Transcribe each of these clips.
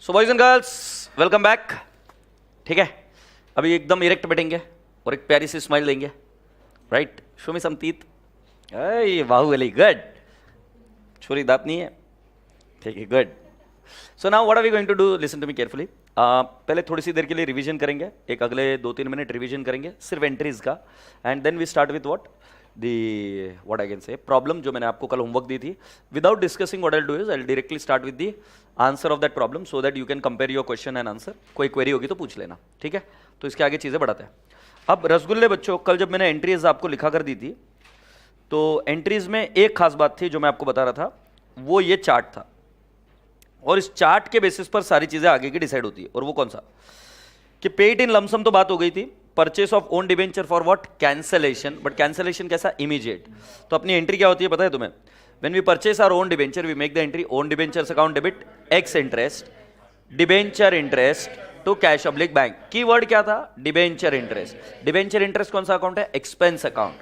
So boys and girls welcome back. ठीक है, अभी एकदम इरेक्ट बैठेंगे और एक प्यारी सी स्माइल देंगे। Right, show me some teeth. Baahubali, good. छोरी दांत नहीं है, ठीक है, good. So now what are we going to do, listen to me carefully. पहले थोड़ी सी देर के लिए रिवीजन करेंगे, एक अगले 2-3 मिनट रिवीजन करेंगे सिर्फ एंट्रीज का, and then we start with what I can say problem जो मैंने आपको कल होमवर्क दी थी। Without discussing what I do is I directly start with the answer of that problem so that you can compare your question and answer. कोई query होगी तो पूछ लेना, ठीक है। तो इसके आगे चीजें बढ़ाते हैं। अब रसगुल्ले बच्चों, कल जब मैंने एंट्रीज आपको लिखा कर दी थी तो एंट्रीज में एक खास बात थी जो मैं आपको बता रहा था, वो ये चार्ट था, और इस चार्ट के बेसिस पर सारी चीजें आगे की डिसाइड होती है। और वो कौन सा, कि पेड इन लमसम तो बात हो गई थी, purchase of own debenture for what, cancellation. But cancellation कैसा, इमीडिएट। तो अपनी एंट्री क्या होती है पता है तुम्हें, when we purchase our own debenture we make the entry own debentures account debit ex interest debenture interest to cash oblique bank. Keyword क्या था, डिबेंचर इंटरेस्ट। डिबेंचर इंटरेस्ट कौन सा अकाउंट है, एक्सपेंस अकाउंट,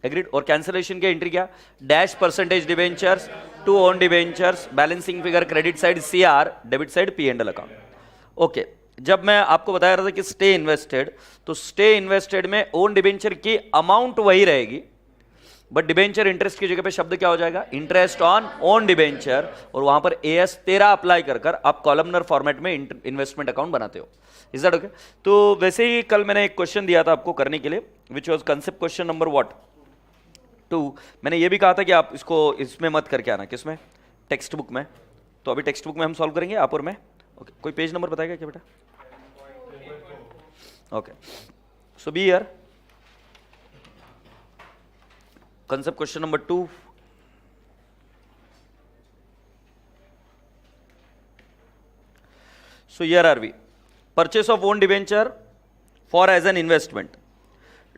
एग्रीड। और cancellation की entry क्या, dash percentage debentures to own debentures, balancing figure credit side CR, debit side P and L account. Okay, जब मैं आपको बता रहा था कि स्टे इन्वेस्टेड, तो स्टे इन्वेस्टेड में ओन डिबेंचर की अमाउंट वही रहेगी, बट डिबेंचर इंटरेस्ट की जगह पे शब्द क्या हो जाएगा, इंटरेस्ट ऑन ओन डिबेंचर, और वहां पर AS 13 अप्लाई कर आप कॉलमनर फॉर्मेट में इन्वेस्टमेंट अकाउंट बनाते हो। Is that okay. तो वैसे ही कल मैंने एक क्वेश्चन दिया था आपको करने के लिए, which was concept question number what 2। मैंने ये भी कहा था कि आप इसको इसमें मत करके आना, किसमें, टेक्स्ट बुक में। तो अभी टेक्स्ट बुक में हम सॉल्व करेंगे, आप और मैं। ओके, कोई पेज नंबर बताएगा क्या बेटा? Okay, so be here, concept question number 2. So here are we, purchase of own debenture for as an investment,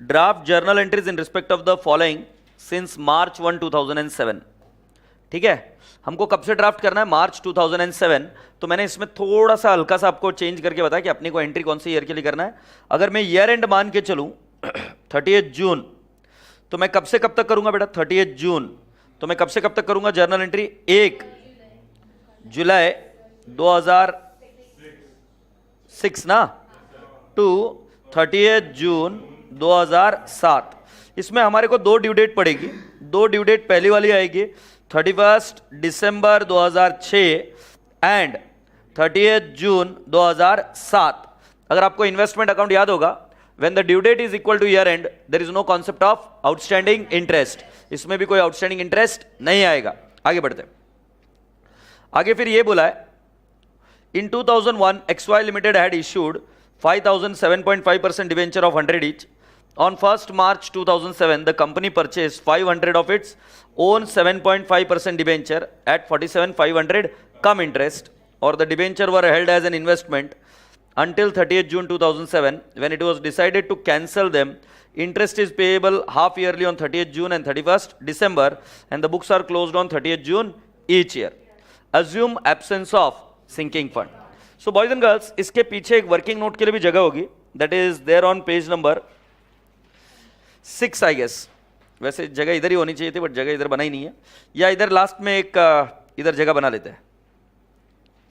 draft journal entries in respect of the following since March 1 2007। ठीक है, हमको कब से draft करना है, मार्च 2007। तो मैंने इसमें थोड़ा सा हल्का सा आपको चेंज करके बताया कि अपने को एंट्री कौन से ईयर के लिए करना है। अगर मैं ईयर एंड मान के चलूं 30 जून, तो मैं कब से कब तक करूंगा बेटा, 30 जून। तो मैं कब से कब तक करूंगा जर्नल एंट्री, 1 जुलाई 2006 ना, टू 30 जून 2007। इसमें हमारे को 2 ड्यू डेट पड़ेगी। 2 ड्यू डेट पहली वाली आएगी 31 दिसंबर 2006 एंड 30 जून 2007। अगर आपको इन्वेस्टमेंट अकाउंट याद होगा, when the due date is equal to year end there is no concept of outstanding interest। इसमें भी कोई outstanding interest नहीं आएगा। आगे बढ़ते हैं, आगे फिर ये बोला है, in 2001 XY Limited had issued 5007.5% debenture of 100 each। on 1st March 2007 the company purchased 500 of its own 7.5% debenture at 47,500 cum interest, or the debenture were held as an investment until 30th June 2007 when it was decided to cancel them. Interest is payable half yearly on 30th June and 31st December, and the books are closed on 30th June each year. Assume absence of sinking fund. So boys and girls, इसके पीछे एक working note के लिए भी जगह होगी, that is there on page number 6 I guess। वैसे जगह इधर ही होनी चाहिए थी, बट जगह इधर बना ही नहीं है, या इधर लास्ट में एक इधर जगह बना लेते हैं।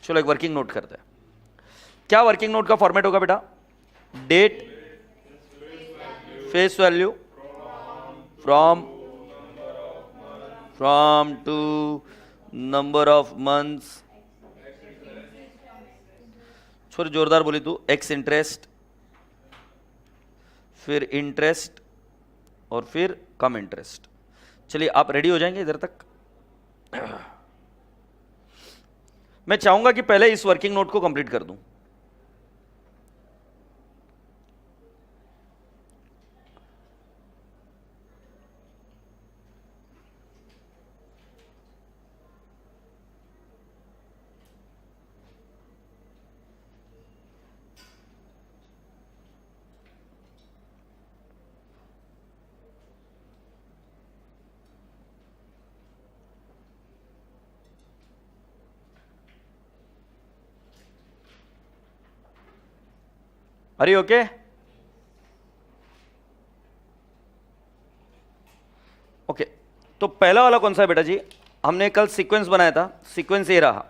चलो एक वर्किंग नोट करते हैं। क्या वर्किंग नोट का फॉर्मेट होगा बेटा, date, face value, from to, number of months, थोड़ी जोरदार बोली तू, एक्स इंटरेस्ट, फिर इंटरेस्ट, और फिर कम इंटरेस्ट। चलिए आप रेडी हो जाएंगे इधर तक। मैं चाहूंगा कि पहले इस वर्किंग नोट को कंप्लीट कर दूं। अरे ओके, ओके। तो पहला वाला कौन सा है बेटा जी, हमने कल सीक्वेंस बनाया था, सीक्वेंस ये रहा,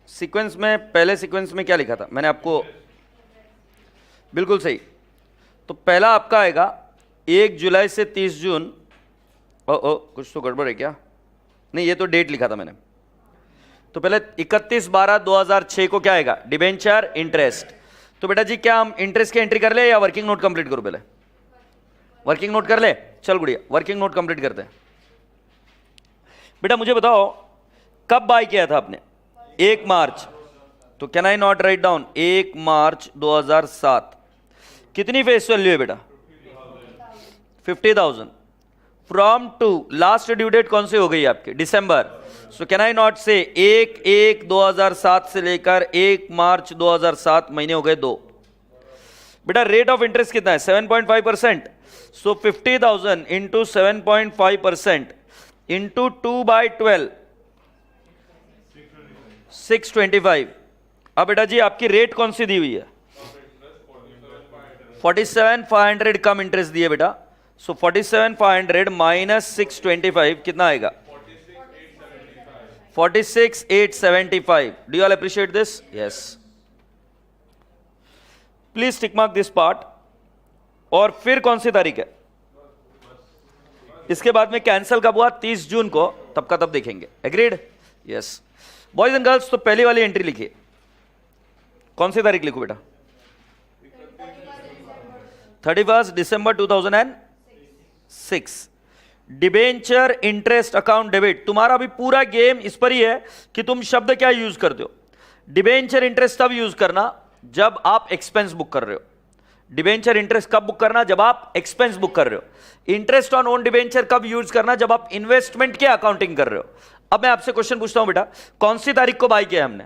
सीक्वेंस में, पहले सीक्वेंस में क्या लिखा था मैंने आपको? बिल्कुल सही। तो पहला आपका आएगा 1 जुलाई से 30 जून। ओ कुछ तो गड़बड़ है क्या? नहीं, ये तो डेट लिखा था मैंने। तो पहले 31/12/2006 को क्या आएगा? Debenture interest. तो बेटा जी क्या हम इंटरेस्ट की एंट्री कर ले या वर्किंग नोट कंप्लीट करो? पहले वर्किंग नोट कर ले। चल गुड़िया, वर्किंग नोट कंप्लीट करते हैं। बेटा मुझे बताओ कब बाय किया था आपने? 1 मार्च। तो can I not write down 1 March 2007? कितनी फेस वैल्यू है बेटा? 50,000। From to last due date कौन सी हो गई आपकी? दिसंबर। सो कैन आई नॉट से 1/1/2007 से लेकर 1 मार्च 2007 महीने हो गए 2। बेटा रेट ऑफ इंटरेस्ट कितना है? 7.5%। सो 50,000 इंटू 7.5% इंटू 2/12 625। अब बेटा जी आपकी रेट कौन सी दी हुई है? 47,500 कम इंटरेस्ट दिए बेटा। सो 47,500 माइनस 625 कितना आएगा? 46,875। Do you all appreciate this? Yes. Please tick mark this part. और फिर कौन सी तारीख है? इसके बाद में कैंसिल कब हुआ? 30 जून को, तब का तब देखेंगे। Agreed? Yes. Boys and girls, तो पहली वाली एंट्री लिखिए। कौन सी तारीख लिखूं बेटा? 31 दिसंबर 2006। Debenture interest account debit. तुम्हारा भी पूरा गेम इस पर ही है कि तुम शब्द क्या यूज करते हो। डिबेंचर इंटरेस्ट तब यूज करना जब आप एक्सपेंस बुक कर रहे हो। डिबेंचर इंटरेस्ट कब बुक करना? जब आप एक्सपेंस बुक कर रहे हो। इंटरेस्ट ऑन ओन डिबेंचर कब यूज करना? जब आप इन्वेस्टमेंट की अकाउंटिंग कर रहे हो। अब मैं आपसे क्वेश्चन पूछता हूं बेटा, कौन सी तारीख को बाय किया हमने?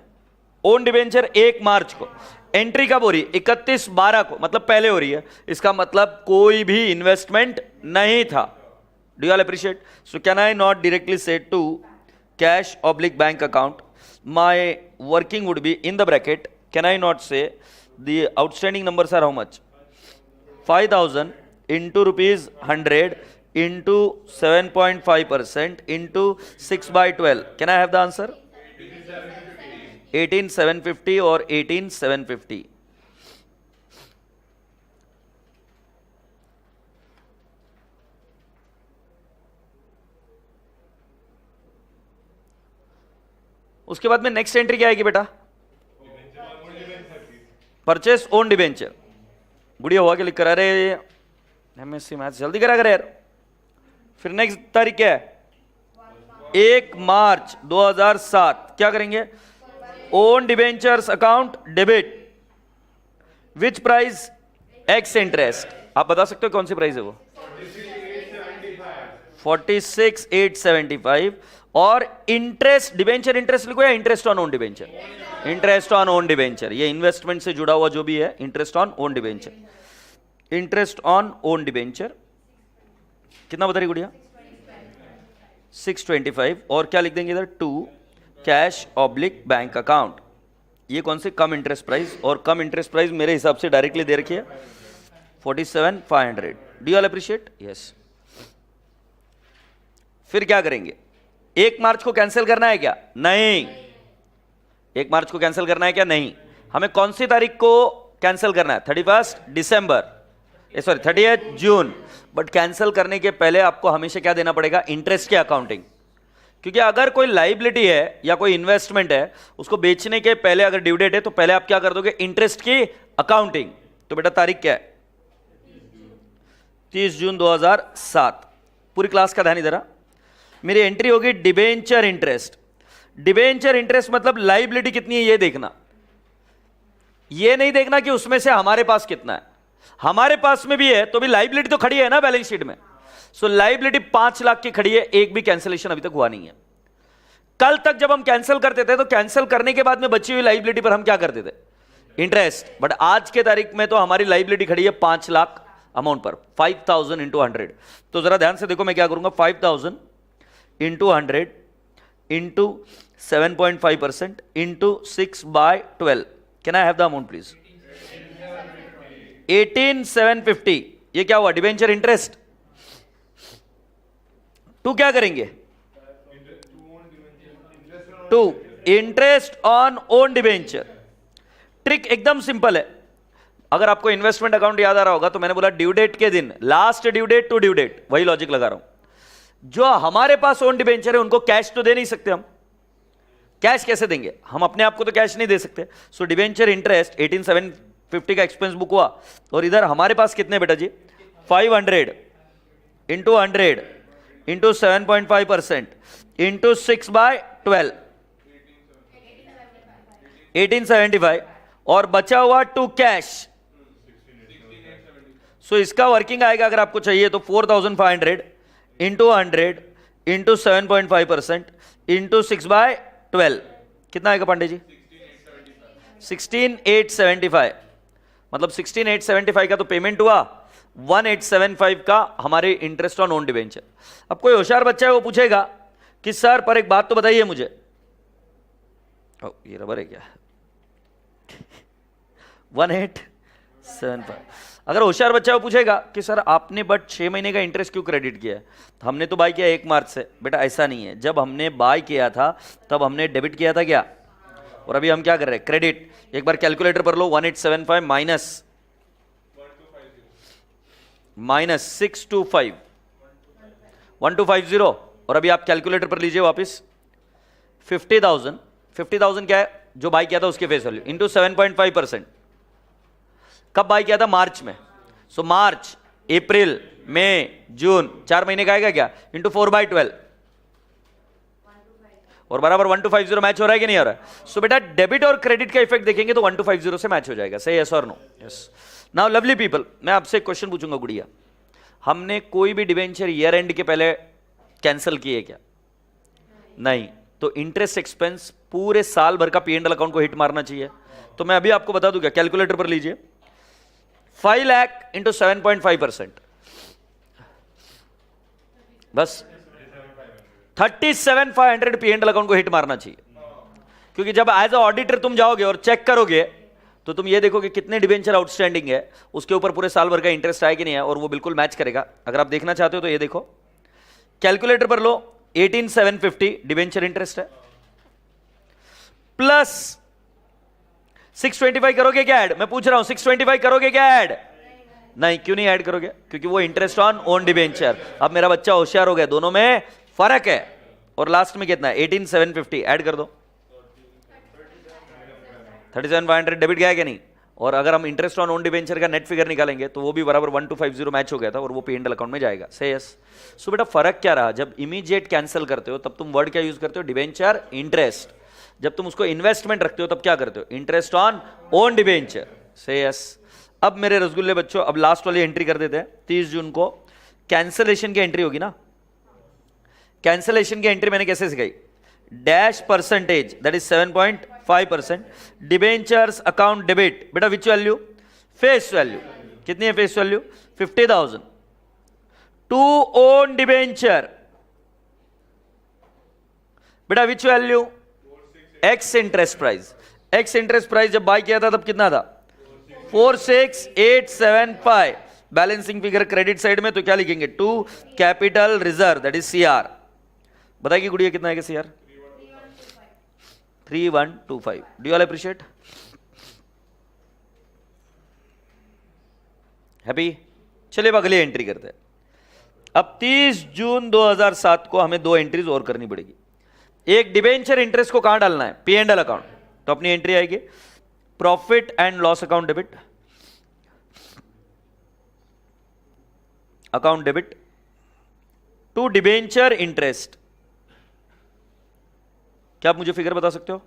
ओन डिबेंचर 1 मार्च को। एंट्री कब हो रही है? 31/12 को, मतलब पहले हो रही है। इसका मतलब कोई भी इन्वेस्टमेंट नहीं था। Do you all appreciate? So can I not directly say to cash oblique bank account? My working would be in the bracket. Can I not say the outstanding numbers are how much? 5,000 into rupees 100 into 7.5% into 6/12. Can I have the answer? 18,750 or 18,750? उसके बाद में next entry क्या आएगी बेटा? Purchase own debenture. गुड़िया हुआ के लिख कर, अरे एमएससी मैथ्स जल्दी करा कर यार। फिर नेक्स्ट तारीख क्या है? 1 मार्च 2007। क्या करेंगे? Own debentures account debit. Which price? Ex interest. आप बता सकते हो कौन सी प्राइस है वो? 46,875। और इंटरेस्ट, डिबेंचर इंटरेस्ट लिखो या interest on own debenture? Interest on own debenture. ये इन्वेस्टमेंट से जुड़ा हुआ जो भी है, interest on own debenture. Interest on own debenture कितना बता रही गुड़िया? 625। और क्या लिख देंगे इधर? To cash oblique bank account. ये कौन से? Cum interest price. और कम इंटरेस्ट प्राइस मेरे हिसाब से डायरेक्टली दे रखी है 47,500। Do you all appreciate? Yes. फिर क्या करेंगे? 1 मार्च को कैंसिल करना है क्या? नहीं। 1 मार्च को कैंसिल करना है क्या? नहीं। हमें कौन सी तारीख को कैंसिल करना है? 31 दिसंबर, सॉरी 30 जून। बट कैंसिल करने के पहले आपको हमेशा क्या देना पड़ेगा? इंटरेस्ट की अकाउंटिंग। क्योंकि अगर कोई लाइबिलिटी है या कोई इन्वेस्टमेंट है, उसको बेचने के पहले अगर ड्यू डेट है तो पहले आप क्या कर दोगे? इंटरेस्ट की अकाउंटिंग। तो बेटा तारीख क्या है? 30 जून 2007। पूरी क्लास का ध्यान इधर आ। मेरी एंट्री होगी डिबेंचर इंटरेस्ट। डिबेंचर इंटरेस्ट मतलब लाइबिलिटी कितनी है ये देखना। ये नहीं देखना कि उसमें से हमारे पास कितना है। हमारे पास में भी है तो भी लाइबिलिटी तो खड़ी है ना बैलेंस शीट में। सो लाइबिलिटी 5 लाख की खड़ी है, एक भी कैंसिलेशन अभी तक हुआ नहीं है। कल तक जब हम कैंसिल करते थे तो कैंसिल करने के बाद में बची हुई लाइबिलिटी पर हम क्या करते थे? इंटरेस्ट। बट आज के तारीख में तो हमारी लाइबिलिटी खड़ी है 5 लाख अमाउंट पर। 5,000 इंटू 100। तो जरा ध्यान से देखो मैं क्या करूंगा। 5,000 into 100 into 7.5% into 6/12। Can I have the amount please? 18,750। ये क्या हुआ? Debenture interest. टू क्या करेंगे? To interest on own debenture. Trick एकदम सिंपल है। अगर आपको इन्वेस्टमेंट अकाउंट याद आ रहा होगा तो मैंने बोला ड्यू डेट के दिन, last due date to due date, वही लॉजिक लगा रहा हूं। जो हमारे पास ओन डिबेंचर है उनको कैश तो दे नहीं सकते हम। कैश कैसे देंगे? हम अपने आप को तो कैश नहीं दे सकते। सो डिबेंचर इंटरेस्ट 18,750 का एक्सपेंस बुक हुआ, और इधर हमारे पास कितने बेटा जी? 500 इंटू 100 इंटू 7.5% इंटू 6/12, 1875, और बचा हुआ टू कैश। सो इसका वर्किंग आएगा अगर आपको चाहिए तो 4,500 इंटू 100 इंटू 7.5% इंटू 6/12, कितना आएगा पांडे जी? 16,875। मतलब 16,875 का तो पेमेंट हुआ, 1,875 का हमारे इंटरेस्ट ऑन ओन डिबेंचर। अब कोई होशियार बच्चा है वो पूछेगा कि सर पर एक बात तो बताइए मुझे। ये रबर है क्या? 1,875। अगर होशियार बच्चा वो पूछेगा कि सर आपने बट 6 महीने का इंटरेस्ट क्यों क्रेडिट किया है? तो हमने तो बाय किया 1 मार्च से। बेटा ऐसा नहीं है, जब हमने बाय किया था तब हमने डेबिट किया था क्या, और अभी हम क्या कर रहे हैं? क्रेडिट। एक बार कैलकुलेटर पर लो, 1,875 माइनस 625, 1250, और अभी आप कैलकुलेटर पर लीजिए वापस 50,000। 50,000 क्या है? जो बाय किया था उसके फेस वैल्यू इंटू 7.5%। कब बाय किया था? मार्च में। सो मार्च, अप्रैल, मई, जून, 4 महीने का आएगा क्या? इंटू 4/12, और बराबर 1250 मैच हो रहा है कि नहीं हो रहा है? सो बेटा डेबिट और क्रेडिट का इफेक्ट देखेंगे तो 1250 से मैच हो जाएगा। सही, यस और no? Yes. Now lovely people, मैं आपसे एक क्वेश्चन पूछूंगा गुड़िया, हमने कोई भी डिवेंचर ईयर एंड के पहले कैंसिल किए क्या? नहीं। तो इंटरेस्ट एक्सपेंस पूरे साल भर का P&L अकाउंट को हिट मारना चाहिए। तो मैं अभी आपको बता दूं क्या? कैलकुलेटर पर लीजिए, 5 लाख इंटू 7.5%, बस 37,500 P&L अकाउंट को हिट मारना चाहिए। क्योंकि जब एज अ ऑडिटर तुम जाओगे और चेक करोगे तो तुम ये देखोगे कितने डिबेंचर आउटस्टैंडिंग है, उसके ऊपर पूरे साल भर का इंटरेस्ट आया कि नहीं है, और वो बिल्कुल मैच करेगा। अगर आप देखना चाहते हो तो ये देखो, कैलकुलेटर पर लो, 18,750 डिबेंचर इंटरेस्ट है, प्लस 625 करोगे क्या ऐड? मैं पूछ रहा हूं 625 करोगे क्या ऐड? नहीं। क्यों नहीं ऐड करोगे? क्योंकि वो इंटरेस्ट ऑन ओन डिबेंचर। अब मेरा बच्चा होशियार हो गया, दोनों में फर्क है। और लास्ट में कितना है? 18,750 ऐड कर दो, 37,500 डेबिट गया क्या नहीं? और अगर हम इंटरेस्ट ऑन ओन डिबेंचर का नेट फिगर निकालेंगे तो वो भी बराबर 1250 मैच हो गया था, और वो P&L अकाउंट में जाएगा। से यस। सो बेटा फर्क क्या रहा? जब इमीडिएट कैंसिल करते हो तब तुम वर्ड क्या यूज करते हो? Debenture interest. जब तुम उसको इन्वेस्टमेंट रखते हो तब क्या करते हो? Interest on own debenture. से यस। अब मेरे रसगुल्ले बच्चों, अब लास्ट वाली एंट्री कर देते हैं। 30 जून को कैंसिलेशन की एंट्री होगी ना। कैंसिलेशन की एंट्री मैंने कैसे सिखाई? Dash percentage, that is 7.5%, debentures account debit. बेटा विच वैल्यू? Face value. कितनी है face value? 50,000 to own debenture. बेटा which value? Ex interest price. Ex interest price जब बाय किया था तब कितना था? 46,875। बैलेंसिंग फिगर क्रेडिट साइड में तो क्या लिखेंगे? To capital reserve, that is CR। बताइए गुड़िया कितना है CR? 3125। Do you all appreciate? Happy? चलिए अब अगली एंट्री करते हैं। अब 30 जून 2007 को हमें 2 एंट्रीज और करनी पड़ेगी। एक, डिबेंचर इंटरेस्ट को कहां डालना है? P&L account. तो अपनी एंट्री आएगी profit and loss account debit, account debit to debenture interest. क्या आप मुझे फिगर बता सकते हो?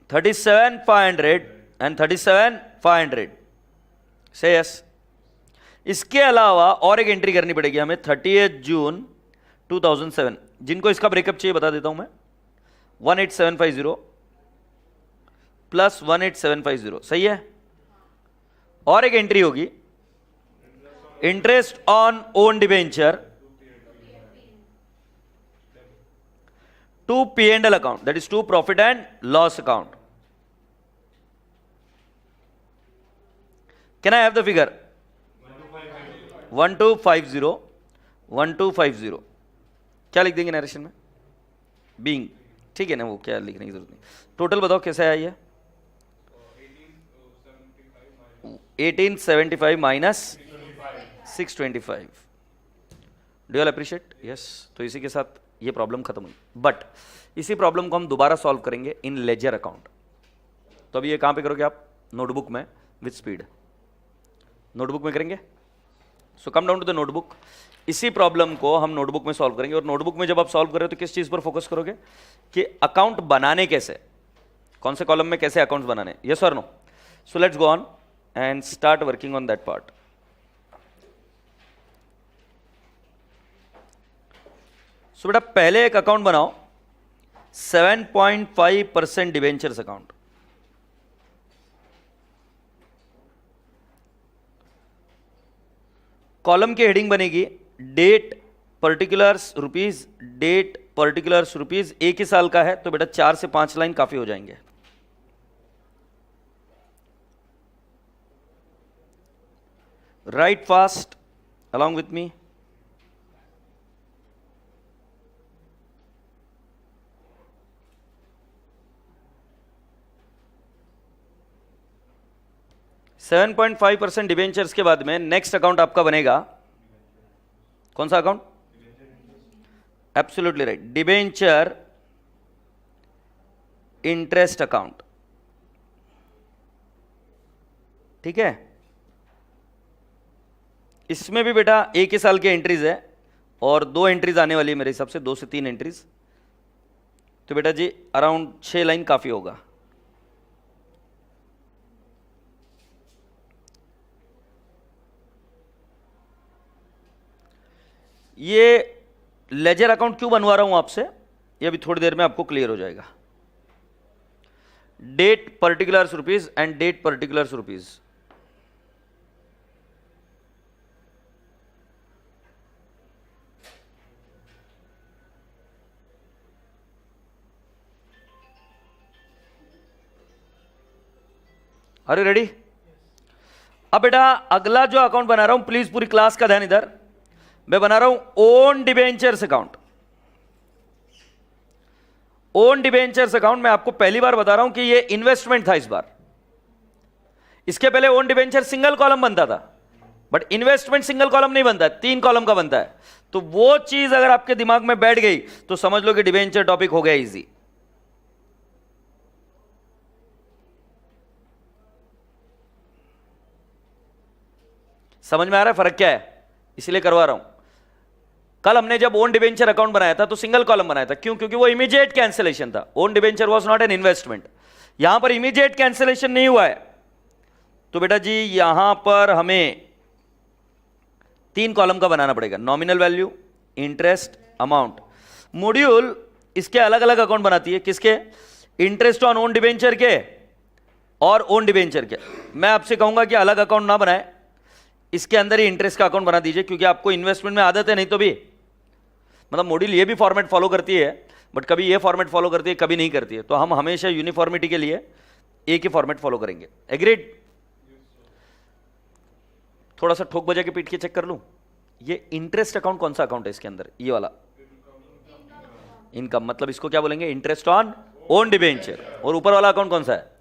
37,500 एंड 37,500। से यस। इसके अलावा और एक एंट्री करनी पड़ेगी हमें 30 जून 2007। जिनको इसका ब्रेकअप चाहिए बता देता हूं मैं। 18,750 प्लस 18,750, सही है। और एक एंट्री होगी interest on own debenture to P&L account, that is to profit and loss account. Can I have the figure? 1250, 1250। क्या लिख देंगे नरेशन में? बीइंग, ठीक है ना, वो क्या लिखने की जरूरत नहीं। टोटल बताओ कैसे आया ये? 1875 minus 625। Do you appreciate? Yes. तो इसी के साथ ये प्रॉब्लम खत्म हुई, बट इसी प्रॉब्लम को हम दोबारा सॉल्व करेंगे इन लेजर अकाउंट। तो अभी ये कहां पे करोगे आप? नोटबुक में विथ स्पीड, नोटबुक में करेंगे। So come down to the notebook. इसी प्रॉब्लम को हम नोटबुक में सॉल्व करेंगे, और नोटबुक में जब आप सॉल्व कर रहे हो तो किस चीज पर फोकस करोगे कि अकाउंट बनाने कैसे, कौन से कॉलम में कैसे अकाउंट्स बनाने, यस और no. So let's go on and start working on that part. So बेटा पहले एक अकाउंट बनाओ 7.5% डिवेंचर्स अकाउंट। कॉलम की हेडिंग बनेगी date particulars rupees, date particulars rupees. एक ही साल का है तो बेटा 4 से 5 लाइन काफी हो जाएंगे। Right fast along with me. $7.5% debentures के बाद में नेक्स्ट अकाउंट आपका बनेगा कौन सा account? Absolutely right, debenture interest account. ठीक है, इसमें भी बेटा एक ही साल की एंट्रीज है और 2 एंट्रीज आने वाली है मेरे हिसाब से, 2 से 3 एंट्रीज। तो बेटा जी अराउंड 6 लाइन काफी होगा। ये लेजर अकाउंट क्यों बनवा रहा हूं आपसे, ये अभी थोड़ी देर में आपको क्लियर हो जाएगा। Date particulars rupees and date particulars rupees. Are you ready? अब बेटा अगला जो अकाउंट बना रहा हूं, प्लीज पूरी क्लास का ध्यान इधर, मैं बना रहा हूं own debentures account. Own debentures account मैं आपको पहली बार बता रहा हूं कि ये इन्वेस्टमेंट था इस बार। इसके पहले ओन डिबेंचर सिंगल कॉलम बनता था, बट इन्वेस्टमेंट सिंगल कॉलम नहीं बनता है, 3 कॉलम का बनता है। तो वो चीज अगर आपके दिमाग में बैठ गई तो समझ लो कि डिबेंचर टॉपिक हो गया इजी। समझ में आ रहा है फर्क क्या है? इसलिए करवा रहा हूं। कल हमने जब ओन डिबेंचर अकाउंट बनाया था तो सिंगल कॉलम बनाया था, क्यों? क्योंकि वो इमीडिएट कैंसिलेशन था। Own debenture was not an investment. यहां पर इमीडिएट कैंसिलेशन नहीं हुआ है, तो बेटा जी यहां पर हमें 3 कॉलम का बनाना पड़ेगा। Nominal value, interest, amount. Module इसके अलग अलग अकाउंट बनाती है, किसके? इंटरेस्ट ऑन ओन डिबेंचर के और ओन डिबेंचर के। मैं आपसे कहूंगा कि अलग अकाउंट ना बनाए, इसके अंदर ही इंटरेस्ट का अकाउंट बना दीजिए, क्योंकि आपको इन्वेस्टमेंट में आदत है। नहीं तो भी मतलब मॉड्यूल ये भी फॉर्मेट फॉलो करती है, बट कभी ये फॉर्मेट फॉलो करती है, कभी नहीं करती है। तो हम हमेशा यूनिफॉर्मिटी के लिए एक ही फॉर्मेट फॉलो करेंगे। एग्रीड? थोड़ा सा ठोक बजा के पीट के चेक कर लूं, ये इंटरेस्ट अकाउंट कौन सा अकाउंट है इसके अंदर? ये वाला इनकम, मतलब इसको क्या बोलेंगे? Interest on own debenture. और ऊपर वाला अकाउंट कौन सा है?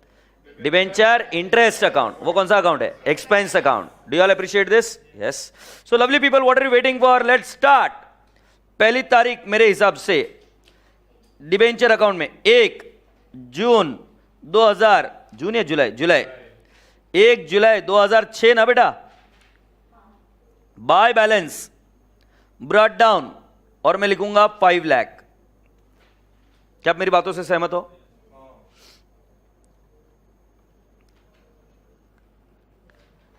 Debenture interest account. वो कौन सा अकाउंट है? Expense account. Do you all appreciate this? Yes. So lovely people, what are you waiting for? Let's start. पहली तारीख मेरे हिसाब से डिबेंचर अकाउंट में 1 जून 2000, जून या जुलाई? जुलाई। 1 जुलाई 2006 ना बेटा? बाय बैलेंस ब्रॉट डाउन, और मैं लिखूंगा 5 लाख। क्या आप मेरी बातों से सहमत हो?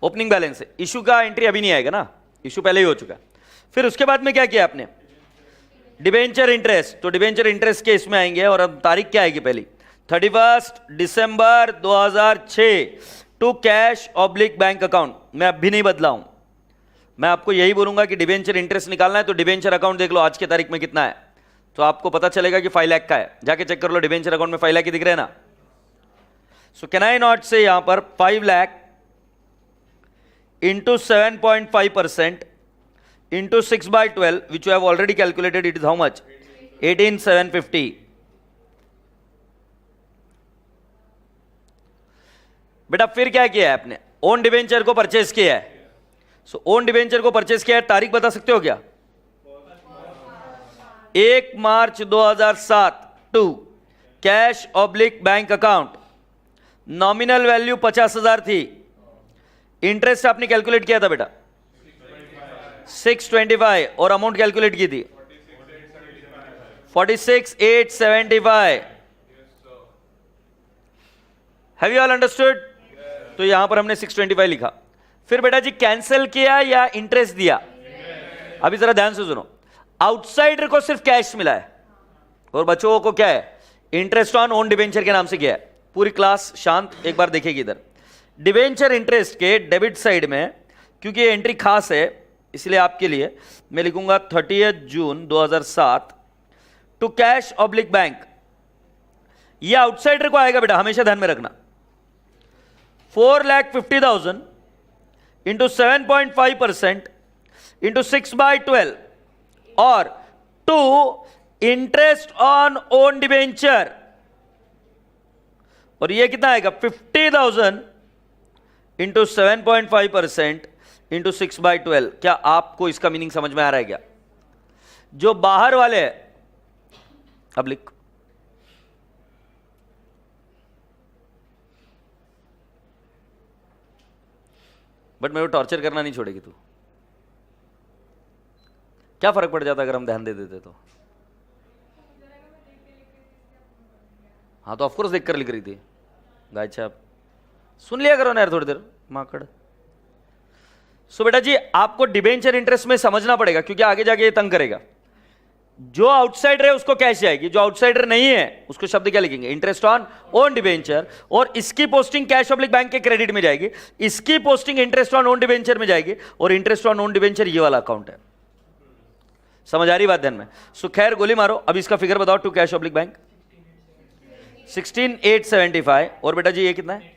ओपनिंग बैलेंस है, इशू का एंट्री अभी नहीं आएगा ना, इशू पहले ही हो चुका है। फिर उसके बाद में क्या किया आपने? Debenture interest. तो डिबेंचर इंटरेस्ट के इसमें आएंगे, और अब तारीख क्या आएगी पहली? 31 दिसंबर 2006 to cash oblique bank account. मैं अब भी नहीं बदला हूं, मैं आपको यही बोलूंगा कि डिबेंचर इंटरेस्ट निकालना है तो डिबेंचर अकाउंट देख लो आज की तारीख में कितना है, तो आपको पता चलेगा कि 5 लाख का है। जाके चेक कर लो, डिबेंचर अकाउंट में 5 लाख ही दिख रहे हैं ना। सो कैन आई नॉट से यहां पर 5 lakh into 7.5% into 6/12, which you have already calculated, it is how much? 18,750. बेटा फिर क्या किया है आपने? ओन डिवेंचर को परचेस किया है। सो ओन डिवेंचर को परचेस किया है, तारीख बता सकते हो क्या? 1 March 2007 to cash oblique bank account, nominal value 50,000 थी, इंटरेस्ट आपने कैलकुलेट किया था बेटा 625 और अमाउंट कैलकुलेट की थी 46,875। Have you all understood? तो यहां पर हमने 625 लिखा। फिर बेटा जी कैंसिल किया या इंटरेस्ट दिया? अभी जरा ध्यान से सुनो, आउटसाइडर को सिर्फ कैश मिला है और बच्चों को क्या है? इंटरेस्ट ऑन ओन डिवेंचर के नाम से किया है। पूरी क्लास शांत एक बार देखेगी इधर। डिवेंचर इंटरेस्ट के डेबिट साइड में, क्योंकि ये एंट्री खास है इसलिए आपके लिए मैं लिखूंगा 30 जून 2007 टू कैश ऑब्लिक बैंक। ये आउटसाइडर को आएगा बेटा, हमेशा ध्यान में रखना। 4,50,000 इंटू 7.5% इंटू 6/12 और to interest on own debenture, और ये कितना आएगा? 50,000 इंटू 7.5% इंटू 6/12। क्या आपको इसका मीनिंग समझ में आ रहा है क्या? जो बाहर वाले हैं, अब लिख, बट मेरे को टॉर्चर करना नहीं छोड़ेगी तू। क्या फर्क पड़ जाता अगर हम ध्यान दे देते तो? हाँ तो ऑफकोर्स देख कर लिख रही थी गाय छाप, सुन लिया करो ना यार थोड़ी देर माकड़। सो बेटा जी आपको डिबेंचर इंटरेस्ट में समझना पड़ेगा, क्योंकि आगे जाके ये तंग करेगा। जो आउटसाइडर है उसको कैश जाएगी, जो आउटसाइडर नहीं है उसको शब्द क्या लिखेंगे? इंटरेस्ट ऑन ओन डिबेंचर, और इसकी पोस्टिंग कैश ऑब्लिक बैंक के क्रेडिट में जाएगी, इसकी posting interest on own debenture में जाएगी, और इंटरेस्ट ऑन ओन डिबेंचर ये वाला अकाउंट है। समझ आ रही बात ध्यान में? सो खैर गोली मारो, अब इसका फिगर बताओ टू कैश ऑब्लिक बैंक। 16,875, और बेटा जी ये कितना है?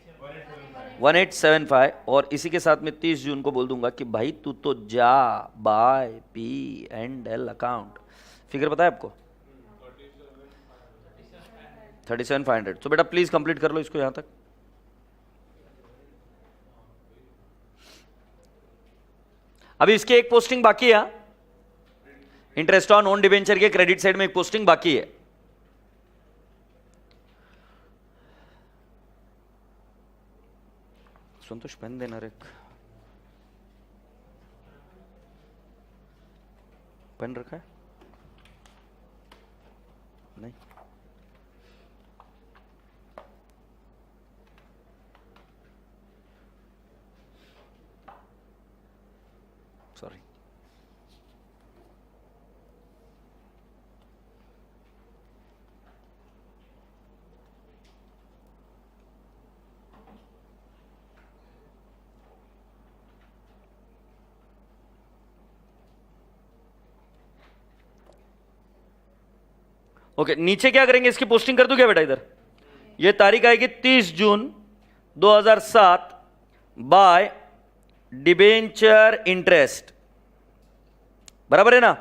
1875, और इसी के साथ में 30 जून को बोल दूंगा कि भाई तू तो जा बाय P&L अकाउंट। फिगर पता है आपको? 37,500। तो बेटा प्लीज कंप्लीट कर लो इसको यहां तक। अभी इसकी एक पोस्टिंग बाकी है, इंटरेस्ट ऑन ओन डिवेंचर के क्रेडिट साइड में एक पोस्टिंग बाकी है। संतोष पेन देना, एक पेन रखा है? नहीं, सॉरी। ओके, नीचे क्या करेंगे? इसकी पोस्टिंग कर दूं क्या बेटा? इधर ये तारीख आएगी 30 जून 2007 बाय डिबेंचर इंटरेस्ट, बराबर है ना?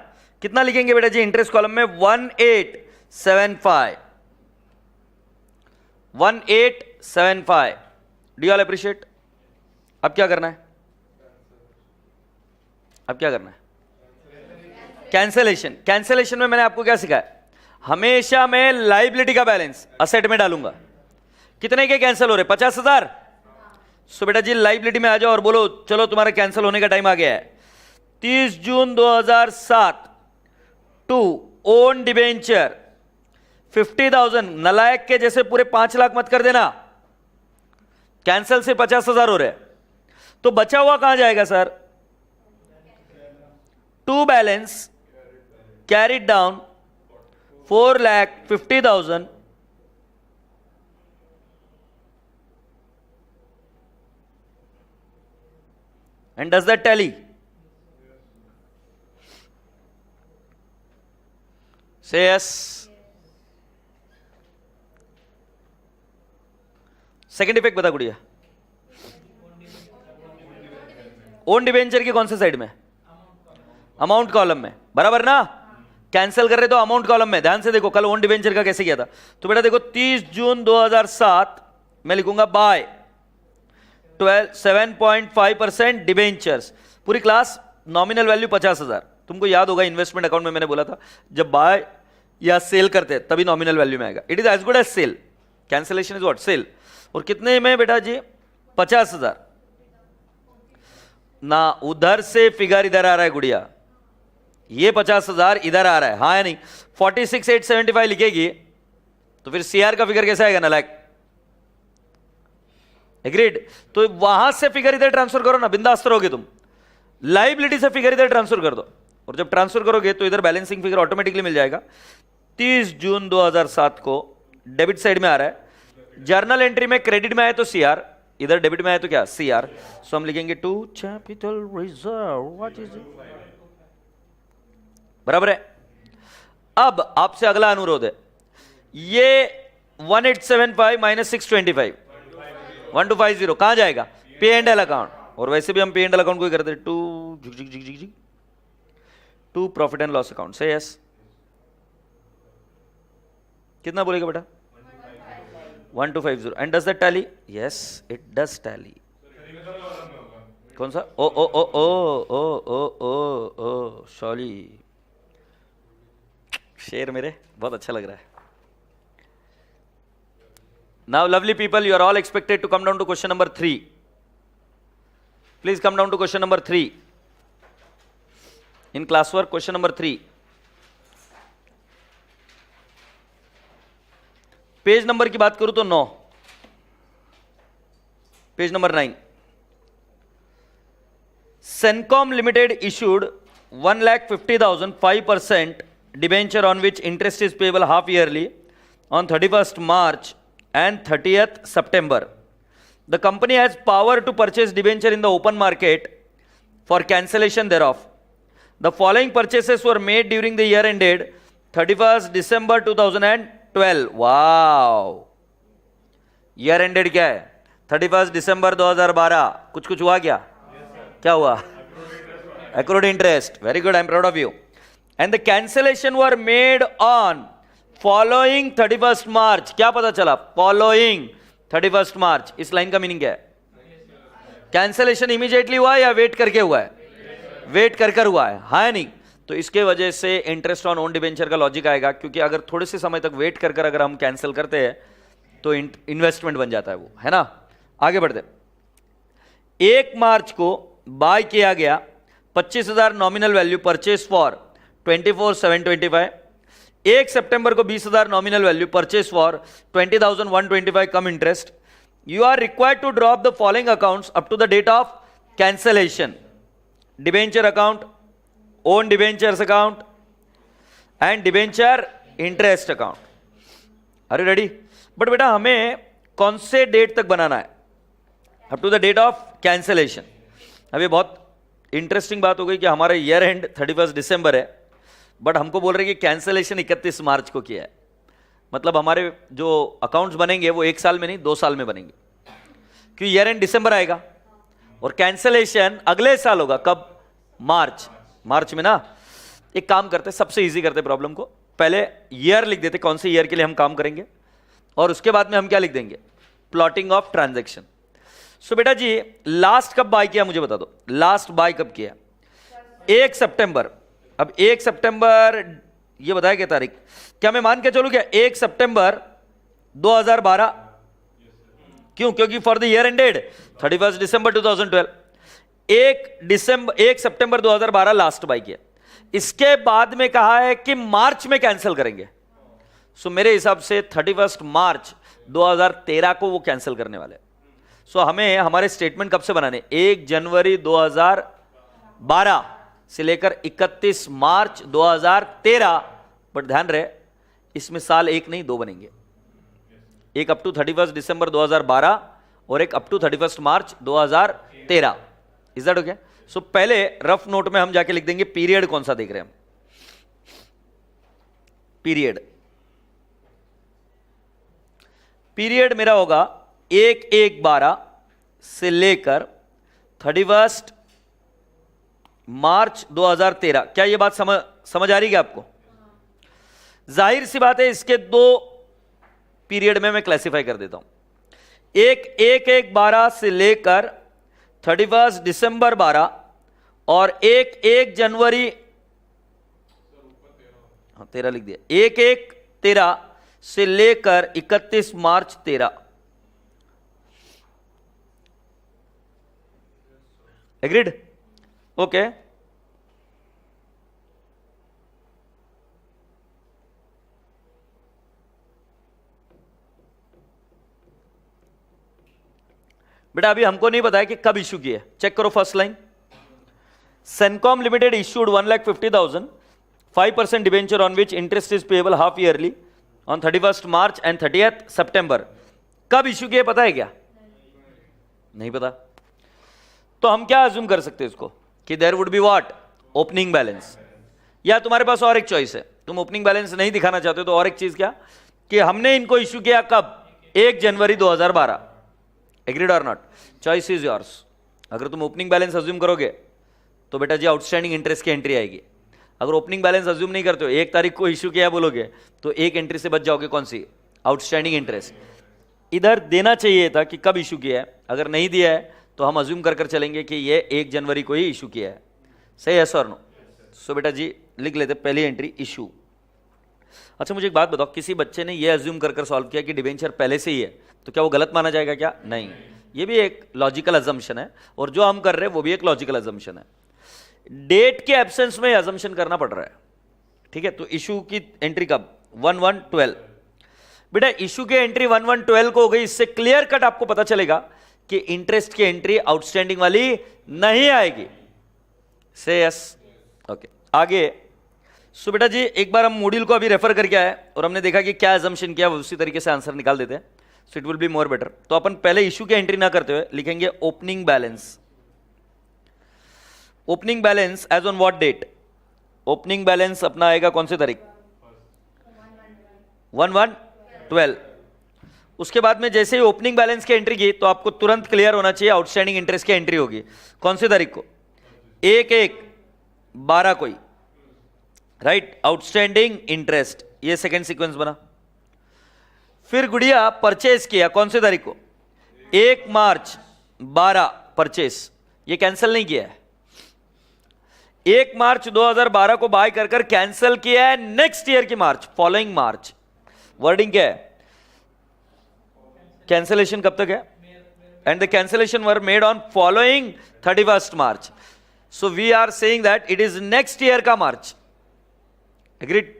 कितना लिखेंगे बेटा जी इंटरेस्ट कॉलम में? 1875। 1875। Do all appreciate? अब क्या करना है? अब क्या करना है? कैंसलेशन। कैंसलेशन में मैंने आपको क्या सिखाया? हमेशा मैं लाइबिलिटी का बैलेंस असेट में डालूंगा। कितने के कैंसिल हो रहे? 50,000। सो बेटा जी लाइबिलिटी में आ जाओ और बोलो चलो तुम्हारा कैंसिल होने का टाइम आ गया है। 30 जून 2007 टू ओन डिबेंचर 50,000। नलायक के जैसे पूरे 5 लाख मत कर देना, कैंसिल से 50,000 हो रहे हैं। तो बचा हुआ कहां जाएगा sir? To balance carried down 4,50,000 and does that tally? Say yes. Second effect बता गुड़िया। ओन डिवेंचर की कौन से साइड में? अमाउंट कॉलम में, बराबर ना? कैंसिल कर रहे तो अमाउंट कॉलम में। ध्यान से देखो कल ओन डिवेंचर का कैसे किया था। तो बेटा देखो 30 जून 2007 मैं लिखूंगा बाय 7.5% डिबेंचर्स। पूरी क्लास नॉमिनल वैल्यू 50,000। तुमको याद होगा इन्वेस्टमेंट अकाउंट में मैंने बोला था जब बाय या सेल करते हैं तभी नॉमिनल वैल्यू में आएगा। It is as good as sale, cancellation is what, sale. और कितने में बेटा जी, 50,000 ना, उधर से फिगर इधर आ रहा है गुड़िया, ये 50,000 इधर आ रहा है, हाँ या नहीं? 46,875 लिखेगी तो फिर सीआर का फिगर कैसे आएगा, नालायक? एग्रीड? तो वहां से फिगर इधर ट्रांसफर करो ना, बिंदास रहोगे तुम। लाइबिलिटी से फिगर इधर ट्रांसफर कर दो, और जब ट्रांसफर करोगे तो इधर बैलेंसिंग फिगर ऑटोमेटिकली मिल जाएगा। 30 जून 2007 को डेबिट साइड में आ रहा है, जर्नल एंट्री में क्रेडिट में आए तो सीआर, इधर डेबिट में आए तो क्या, सीआर। सो हम लिखेंगे to capital reserve, what is it, बराबर है। अब आपसे अगला अनुरोध है, ये 1875 माइनस 625 1250 कहां जाएगा, पे एंड एल अकाउंट। और वैसे भी हम पे एंड एल अकाउंट को ही करते हैं, to profit and loss account से यस। कितना बोलेगा बेटा, 1250। And does that tally, yes it does tally. कौन सा, ओ ओ ओ ओ ओ ओ ओ ओ सॉरी, शेर मेरे बहुत अच्छा लग रहा है। Now lovely people, you are all expected to come down to question number 3. Please come down to question number 3. In classwork, question number 3. Page number की बात करूं तो 9, page number 9। Sencom Limited issued 1,50,000 5% debenture on which interest is payable half yearly on 31st March and 30th September. The company has power to purchase debenture in the open market for cancellation thereof. The following purchases were made during the year ended 31st December 2012. Wow! Year ended क्या है, 31st December 2012। कुछ कुछ हुआ क्या? क्या हुआ? Accrued interest. Very good, I am proud of you. And the cancellation were made on following 31st मार्च। क्या पता चला, फॉलोइंग 31st मार्च। इस लाइन का मीनिंग क्या है, कैंसिलेशन इमीडिएटली हुआ है या वेट करके हुआ है, वेट कर कर हुआ है, हाँ या नहीं? तो इसके वजह से इंटरेस्ट ऑन ओन डिबेंचर का लॉजिक आएगा, क्योंकि अगर थोड़े से समय तक वेट कर कर अगर हम कैंसिल करते हैं तो इन्वेस्टमेंट बन जाता है वो, है ना। आगे बढ़ते, 1 मार्च को बाय किया गया 25,000 नॉमिनल वैल्यू परचेस फॉर 24,725। 1 सितंबर को 20,000 nominal value purchase for 20,125 cum interest. You are required to drop the following accounts up to the date of cancellation: debenture account, own debentures account and debenture interest account. Are you ready? But बेटा हमें कौन से date तक बनाना है, up to the date of cancellation. अभी बहुत interesting बात हो गई कि हमारा ईयर एंड 31 दिसंबर है, बट हमको बोल रहे कि कैंसिलेशन 31 मार्च को किया है। मतलब हमारे जो अकाउंट्स बनेंगे वो 1 साल में नहीं 2 साल में बनेंगे, क्योंकि ईयर एंड दिसंबर आएगा और कैंसिलेशन अगले साल होगा। कब? मार्च में ना। एक काम करते, सबसे इजी करते प्रॉब्लम को, पहले ईयर लिख देते, कौन से ईयर के लिए हम काम करेंगे, और उसके बाद में हम क्या लिख देंगे, प्लॉटिंग ऑफ ट्रांजैक्शन। सो बेटा जी लास्ट कब बाय किया मुझे बता दो, लास्ट बाय कब किया? 1 सितंबर। अब 1 सितंबर ये बताया क्या तारीख, क्या मैं मान के चलूं क्या 1 सितंबर 2012? क्यों? क्योंकि फॉर द ईयर एंडेड 31 दिसंबर 2012। 1 सितंबर 2012 लास्ट बाय किया। इसके बाद में कहा है कि मार्च में कैंसिल करेंगे। सो मेरे हिसाब से 31 मार्च 2013 को वो कैंसिल करने वाले। सो हमें हमारे स्टेटमेंट कब से बनाने, 1 जनवरी 2012 से लेकर 31 मार्च 2013। बट ध्यान रहे इसमें साल एक नहीं 2 बनेंगे, एक अप टू 31 दिसंबर 2012 और एक up to 31 March 2013। Is that okay? So पहले रफ नोट में हम जाके लिख देंगे पीरियड कौन सा देख रहे हैं हम। पीरियड मेरा होगा 1/1/12 से लेकर 31 मार्च 2013। क्या ये बात समझ आ रही है आपको? जाहिर सी बात है इसके 2 पीरियड में मैं क्लासिफाई कर देता हूं। 1/1/12 से लेकर 31 दिसंबर 12 और 1/1 जनवरी, हाँ 13 लिख दिया, 1/1/13 से लेकर 31 मार्च 13। एग्रीड? ओके। बेटा अभी हमको नहीं पता है कि कब इश्यू किया है। चेक करो first line. Sencom limited issued 1,50,000 5% debenture on which interest is payable half yearly on 31 March and 30 September. कब इश्यू किया पता है क्या? नहीं पता। तो हम क्या अज्यूम कर सकते हैं इसको कि there would be what, opening balance. या तुम्हारे पास और एक चॉइस है, तुम ओपनिंग बैलेंस नहीं दिखाना चाहते हो तो और एक चीज क्या कि हमने इनको इश्यू किया कब, 1 जनवरी 2012। एग्रीड और नॉट? Choice is yours. अगर तुम ओपनिंग बैलेंस अज्यूम करोगे तो बेटा जी आउटस्टैंडिंग इंटरेस्ट की एंट्री आएगी। अगर ओपनिंग बैलेंस अज्यूम नहीं करते हो, 1 तारीख को इश्यू किया बोलोगे तो एक एंट्री से बच जाओगे। कौन सी? Outstanding interest. इधर देना चाहिए था कि कब इश्यू किया है, अगर नहीं दिया है तो हम अज्यूम कर चलेंगे कि ये 1 जनवरी को ही इशू किया है। सही है सर? नो? सो बेटा जी लिख लेते पहली एंट्री इशू। अच्छा मुझे एक बात बताओ, किसी बच्चे ने ये अज्यूम कर सॉल्व किया कि डिबेंचर पहले से ही है, तो क्या वो गलत माना जाएगा क्या? नहीं, ये भी एक लॉजिकल अजम्पशन है और जो हम कर रहे हैं वो भी एक लॉजिकल अजम्पशन है। डेट के एब्सेंस में अजम्पशन करना पड़ रहा है। ठीक है, तो इशू की एंट्री कब? 1/1/12। बेटा इशू की एंट्री 1/1/12 को हो गई, इससे क्लियर कट आपको पता चलेगा कि इंटरेस्ट की एंट्री आउटस्टैंडिंग वाली नहीं आएगी। से यस? ओके आगे। सो बेटा जी एक बार हम मॉड्यूल को अभी रेफर करके आए और हमने देखा कि क्या अजम्पशन किया, उसी तरीके से आंसर निकाल देते हैं। So it will be more better. तो अपन पहले इशू की एंट्री ना करते हुए लिखेंगे opening balance. Opening balance as on what date? Opening balance अपना आएगा कौन सी तारीख? 1/1/12। उसके बाद में जैसे ही ओपनिंग बैलेंस की एंट्री की तो आपको तुरंत क्लियर होना चाहिए आउटस्टैंडिंग इंटरेस्ट की एंट्री होगी। कौन सी तारीख को? 1/1/12 को ही, राइट? आउटस्टैंडिंग इंटरेस्ट, ये सेकंड सीक्वेंस बना। फिर गुड़िया परचेज किया कौन सी तारीख को? 1 मार्च 12 परचेस, ये कैंसिल नहीं किया है। 1 मार्च 2012 को बाय कर कैंसिल किया है नेक्स्ट ईयर की मार्च, फॉलोइंग मार्च। वर्डिंग क्या है? कैंसिलेशन कब तक है? And the cancellation were made on following 31 March. So we are saying that it is next year का मार्च। एग्रीड?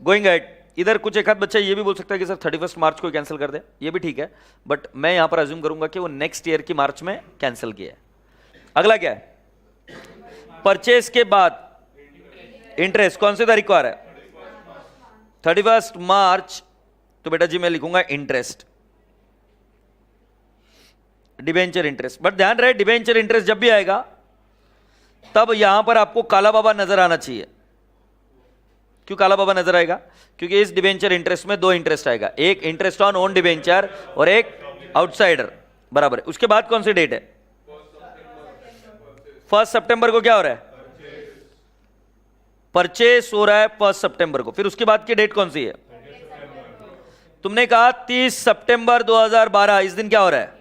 Going ahead. इधर कुछ एक आध बच्चा ये भी बोल सकता है कि सर 31 मार्च को कैंसिल कर दे, ये भी ठीक है, बट मैं यहां पर अज्यूम करूंगा कि वो नेक्स्ट ईयर की मार्च में कैंसिल किया है। अगला क्या है? परचेस के बाद इंटरेस्ट कौन सी तारीख को आ रहा है? 31 मार्च। तो बेटा जी मैं लिखूंगा इंटरेस्ट, डिबेंचर इंटरेस्ट। बट ध्यान रहे डिबेंचर इंटरेस्ट जब भी आएगा तब यहां पर आपको काला बाबा नजर आना चाहिए। क्यों काला बाबा नजर आएगा? क्योंकि इस डिबेंचर इंटरेस्ट में 2 इंटरेस्ट आएगा, एक इंटरेस्ट ऑन ओन डिबेंचर और एक आउटसाइडर, बराबर है। उसके बाद कौन सी डेट है? 1 सितंबर को क्या हो रहा है? परचेस हो रहा है 1 सितंबर को। फिर उसके बाद की डेट कौन सी है? तुमने कहा 30 सितंबर 2012, इस दिन क्या हो रहा है?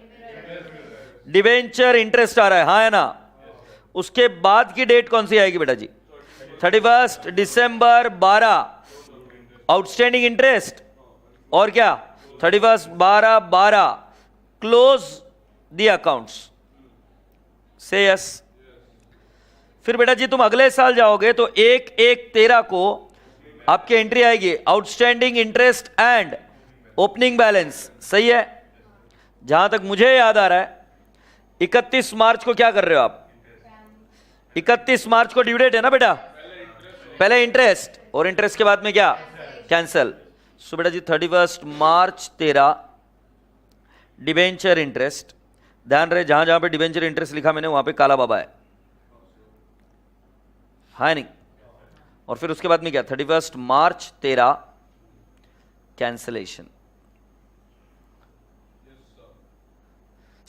डिबेंचर इंटरेस्ट आ रहा है, हाँ है ना? उसके बाद की डेट कौन सी आएगी बेटा जी? 31 दिसंबर 12 आउटस्टैंडिंग इंटरेस्ट और क्या? 31/12/12 क्लोज द अकाउंट्स। से यस? फिर बेटा जी तुम अगले साल जाओगे तो 1/1/13 को आपकी एंट्री आएगी outstanding interest and opening balance. सही है? जहां तक मुझे याद आ रहा है 31 मार्च को क्या कर रहे हो आप? 31 मार्च को ड्यू डेट है ना बेटा? पहले इंटरेस्ट और इंटरेस्ट के बाद में क्या? कैंसल। सो बेटा जी 31 मार्च 13 डिबेंचर इंटरेस्ट। ध्यान रहे जहां जहां पे डिबेंचर इंटरेस्ट लिखा मैंने वहां पे काला बाबा है, हाँ नहीं? और फिर उसके बाद में क्या? 31 मार्च 13 कैंसलेशन।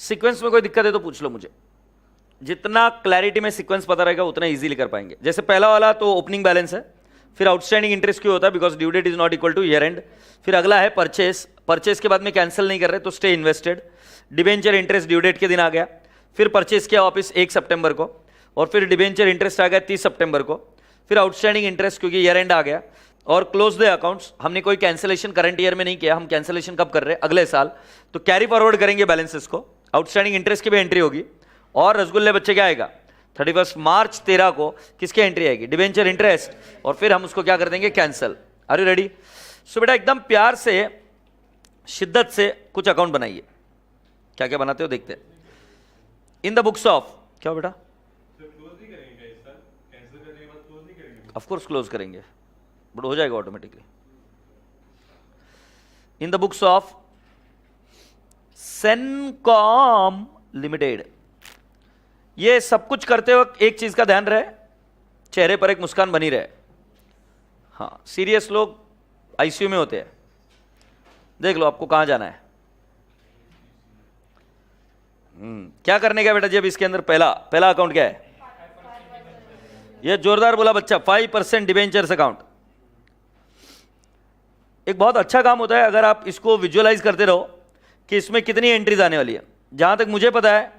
सीक्वेंस में कोई दिक्कत है तो पूछ लो मुझे। जितना क्लैरिटी में सीक्वेंस पता रहेगा उतना इजीली कर पाएंगे। जैसे पहला वाला तो ओपनिंग बैलेंस है, फिर आउटस्टैंडिंग इंटरेस्ट क्यों होता है? Because due date is not equal to year end. फिर अगला है परचेस, परचेस के बाद में कैंसिल नहीं कर रहे तो stay invested. Debenture interest due date के दिन आ गया, फिर परचेज किया वापस 1 सितंबर को, और फिर डिबेंचर इंटरेस्ट आ गया 30 सितंबर को, फिर आउटस्टैंडिंग इंटरेस्ट क्योंकि ईयर एंड आ गया, और क्लोज द अकाउंट्स। हमने कोई कैंसिलेशन करंट ईयर में नहीं किया, हम कैंसिलेशन कब कर रहे हैं, अगले साल, तो कैरी फॉरवर्ड करेंगे बैलेंसेस को, आउटस्टैंडिंग इंटरेस्ट की भी एंट्री होगी, और रसगुल्ले बच्चे क्या आएगा 31 मार्च 13 को किसकी एंट्री आएगी, डिबेंचर इंटरेस्ट, और फिर हम उसको क्या कर देंगे, cancel. Are you ready? So बेटा एकदम प्यार से, शिद्दत से कुछ अकाउंट बनाइए। क्या क्या बनाते हो देखते हैं। इन द बुक्स ऑफ, क्या बेटा, ऑफ कोर्स क्लोज करेंगे, बट हो जाएगा automatically. In the books of Sencom limited, ये सब कुछ करते वक्त एक चीज का ध्यान रहे, चेहरे पर एक मुस्कान बनी रहे। हाँ, सीरियस लोग आईसीयू में होते हैं, देख लो आपको कहां जाना है। क्या करने का बेटा जब इसके अंदर पहला अकाउंट क्या है, ये जोरदार बोला बच्चा, 5% डिबेंचर्स अकाउंट। एक बहुत अच्छा काम होता है अगर आप इसको विजुअलाइज करते रहो कि इसमें कितनी एंट्रीज आने वाली है। जहां तक मुझे पता है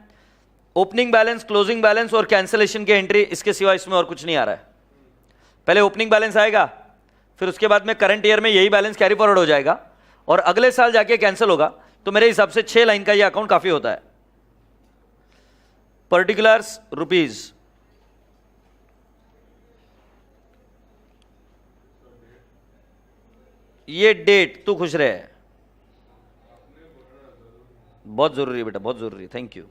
ओपनिंग बैलेंस, क्लोजिंग बैलेंस और कैंसिलेशन की एंट्री, इसके सिवा इसमें और कुछ नहीं आ रहा है। पहले ओपनिंग बैलेंस आएगा, फिर उसके बाद में करंट ईयर में यही बैलेंस कैरी फॉरवर्ड हो जाएगा, और अगले साल जाके कैंसिल होगा। तो मेरे हिसाब से 6 लाइन का ये अकाउंट काफी होता है। पर्टिकुलर्स रुपीज, ये डेट, तू खुश रहे, बहुत जरूरी है बेटा, बहुत जरूरी है, थैंक यू।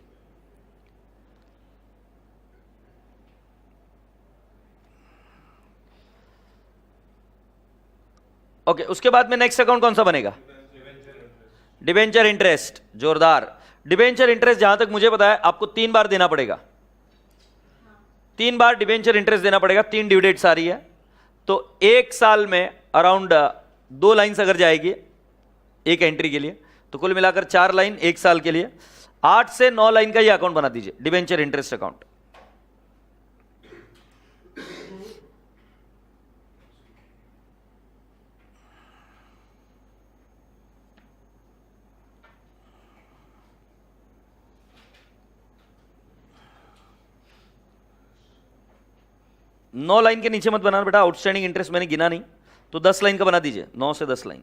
ओके, उसके बाद में नेक्स्ट अकाउंट कौन सा बनेगा, डिबेंचर इंटरेस्ट। जोरदार। डिबेंचर इंटरेस्ट जहां तक मुझे पता है आपको 3 बार देना पड़ेगा, 3 बार डिबेंचर इंटरेस्ट देना पड़ेगा। 3 ड्यू डेट्स आ रही है, तो एक साल में अराउंड 2 लाइन्स अगर जाएगी एक एंट्री के लिए, तो कुल मिलाकर 4 लाइन एक साल के लिए। 8 से 9 लाइन का ये अकाउंट बना दीजिए, डिबेंचर इंटरेस्ट अकाउंट। नौ लाइन के नीचे मत बनाना बेटा, आउटस्टैंडिंग इंटरेस्ट मैंने गिना नहीं, तो 10 लाइन का बना दीजिए, 9 से 10 लाइन।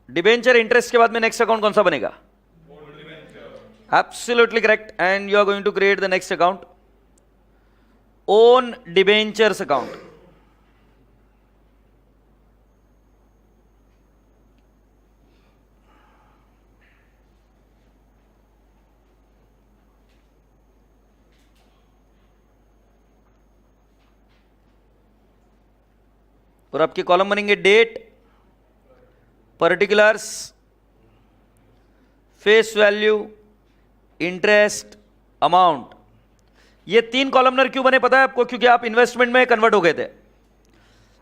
डिबेंचर इंटरेस्ट के बाद में नेक्स्ट अकाउंट कौन सा बनेगा, absolutely correct, and you are going to create the next account, own debentures account. और आपके कॉलम बनेंगे date, particulars, face value, interest, amount. ये 3 कॉलमनर क्यों बने पता है आपको, क्योंकि आप इन्वेस्टमेंट में कन्वर्ट हो गए थे,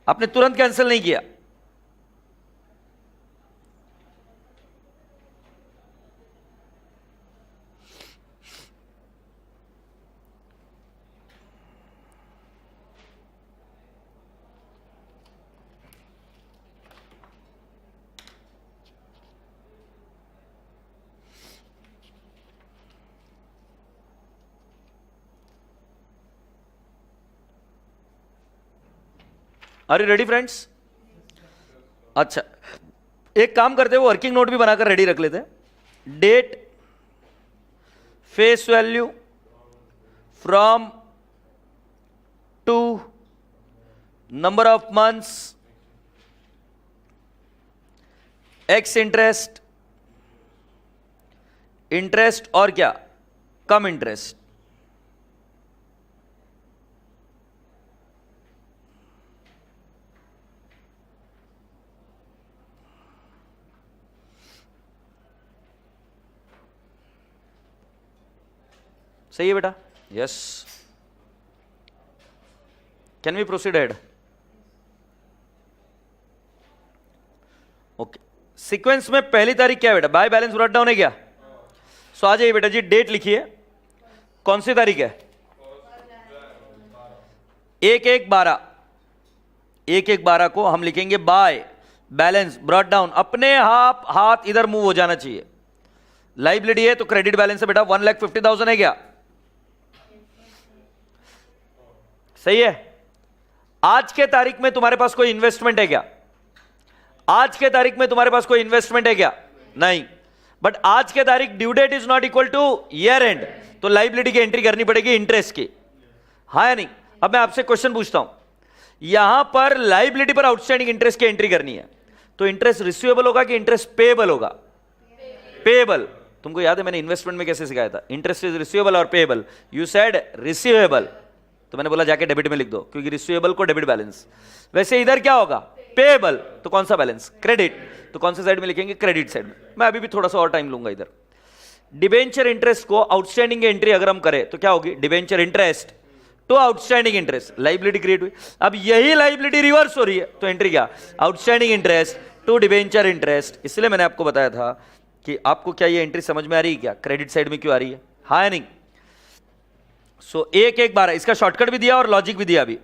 आपने तुरंत कैंसिल नहीं किया। Are you ready friends? अच्छा, एक काम करते हैं, वो वर्किंग नोट भी बनाकर रेडी रख लेते हैं। Date, face value, from to, number of months, ex interest, interest और क्या, कम इंटरेस्ट। सही है बेटा? Yes. Can we proceed ahead? Okay, sequence में पहली तारीख क्या है बेटा? बाय बैलेंस ब्रॉट डाउन है क्या? सो आ जाइए बेटा जी, डेट लिखिए। कौन सी तारीख है? 1/1/12। 1/1/12 को हम लिखेंगे बाय बैलेंस ब्रॉट डाउन। अपने हाथ इधर मूव हो जाना चाहिए। लाइबिलिटी है तो क्रेडिट बैलेंस है बेटा। 1,50,000 है क्या? सही है। आज के तारीख में तुम्हारे पास कोई इन्वेस्टमेंट है क्या? आज के तारीख में तुम्हारे पास कोई इन्वेस्टमेंट है क्या? नहीं। बट आज के तारीख due date is not equal to year end, तो लाइबिलिटी की एंट्री करनी पड़ेगी इंटरेस्ट की, हाँ या नहीं? अब मैं आपसे क्वेश्चन पूछता हूं, यहां पर लाइबिलिटी पर आउटस्टैंडिंग इंटरेस्ट की एंट्री करनी है, तो इंटरेस्ट रिसीवेबल होगा कि इंटरेस्ट पेएबल होगा? पेएबल। तुमको याद है मैंने इन्वेस्टमेंट में कैसे सिखाया था? इंटरेस्ट इज रिसीवेबल और पेएबल। यू सेड रिसीवेबल, तो मैंने बोला जाके डेबिट में लिख दो, क्योंकि रिसीवेबल को डेबिट बैलेंस। वैसे इधर क्या होगा? पेएबल, तो कौन सा बैलेंस? क्रेडिट, तो कौन सा साइड में लिखेंगे? क्रेडिट साइड में। मैं अभी भी थोड़ा सा और टाइम लूंगा इधर। डिबेंचर इंटरेस्ट को आउटस्टैंडिंग एंट्री अगर हम करें तो क्या होगी? Debenture interest to outstanding interest, liability create हुई। अब यही लाइबिलिटी रिवर्स हो रही है, तो एंट्री क्या? Outstanding interest to debenture interest. इसलिए मैंने आपको बताया था कि आपको क्या ये एंट्री समझ में आ रही है क्या? क्रेडिट साइड में क्यों आ रही है, हाँ या नहीं? सो 1/1/12 इसका शॉर्टकट भी दिया और लॉजिक भी दिया। अभी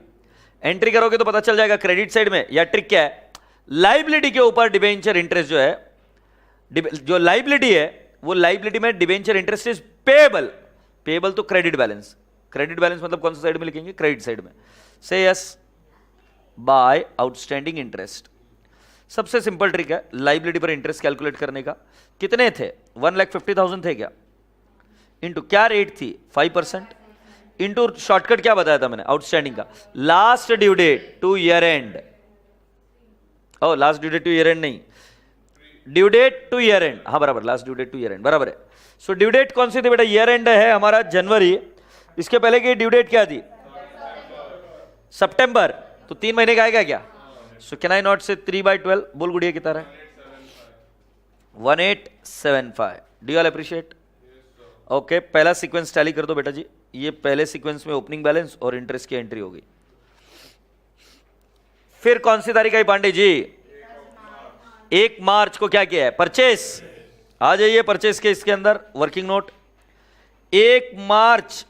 एंट्री करोगे तो पता चल जाएगा क्रेडिट साइड में। या ट्रिक क्या है? लाइबिलिटी के ऊपर डिबेंचर इंटरेस्ट जो है, जो लाइबिलिटी है वो लाइबिलिटी में debenture interest is payable. Payable तो क्रेडिट बैलेंस। क्रेडिट बैलेंस मतलब कौन सा साइड में लिखेंगे? क्रेडिट साइड में। से यस बाय आउटस्टैंडिंग इंटरेस्ट। सबसे सिंपल ट्रिक है लाइबिलिटी पर इंटरेस्ट कैलकुलेट करने का। कितने थे? 1,50,000 थे क्या? इंटू क्या रेट थी? 5%। इंटू शॉर्टकट क्या बताया था मैंने आउटस्टैंडिंग का? Last due date to year end. Oh last due date to year end नहीं, due date to year end. हाँ बराबर, last due date to year end बराबर है। सो ड्यू डेट कौन सी थी बेटा? ईयर एंड है हमारा जनवरी। इसके पहले की ड्यू डेट क्या थी? सितंबर। तो 3 महीने का आएगा क्या? सो कैन आई नॉट से 3/12? बोल गुड़िया कितना है? 1875। Do you all appreciate? Okay, पहला सीक्वेंस टैली कर दो बेटा जी। ये पहले सीक्वेंस में ओपनिंग बैलेंस और इंटरेस्ट की एंट्री होगी। फिर कौन सी तारीख आई पांडे जी? 1 मार्च को क्या किया है? परचेस। आ जाइए परचेस के इसके अंदर वर्किंग नोट। 1 मार्च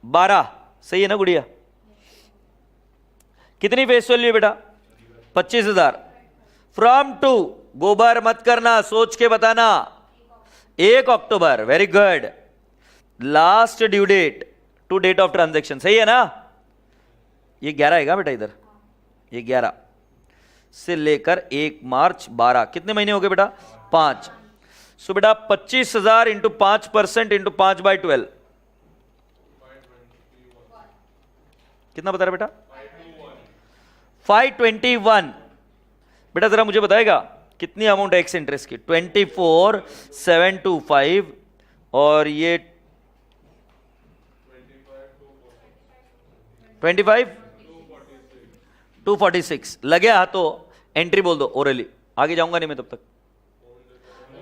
12, सही है ना गुड़िया? कितनी फेस वैल्यू है बेटा? 25,000। फ्रॉम टू, गोबर मत करना, सोच के बताना। 1 October, very good. Last due date to date of transaction, सही है ना? ये 11 है बेटा इधर, ये 11 से लेकर 1 मार्च 12, कितने महीने हो गए बेटा? 5। सो बेटा 25,000 इंटू 5% इंटू 5/12 कितना बता रहा बेटा? 521। बेटा जरा मुझे बताएगा कितनी अमाउंट है एक्स इंटरेस्ट की? 24,725 और ये 25,246 लगे हाथों। एंट्री बोल दो ओरली, आगे जाऊंगा नहीं मैं तब तक।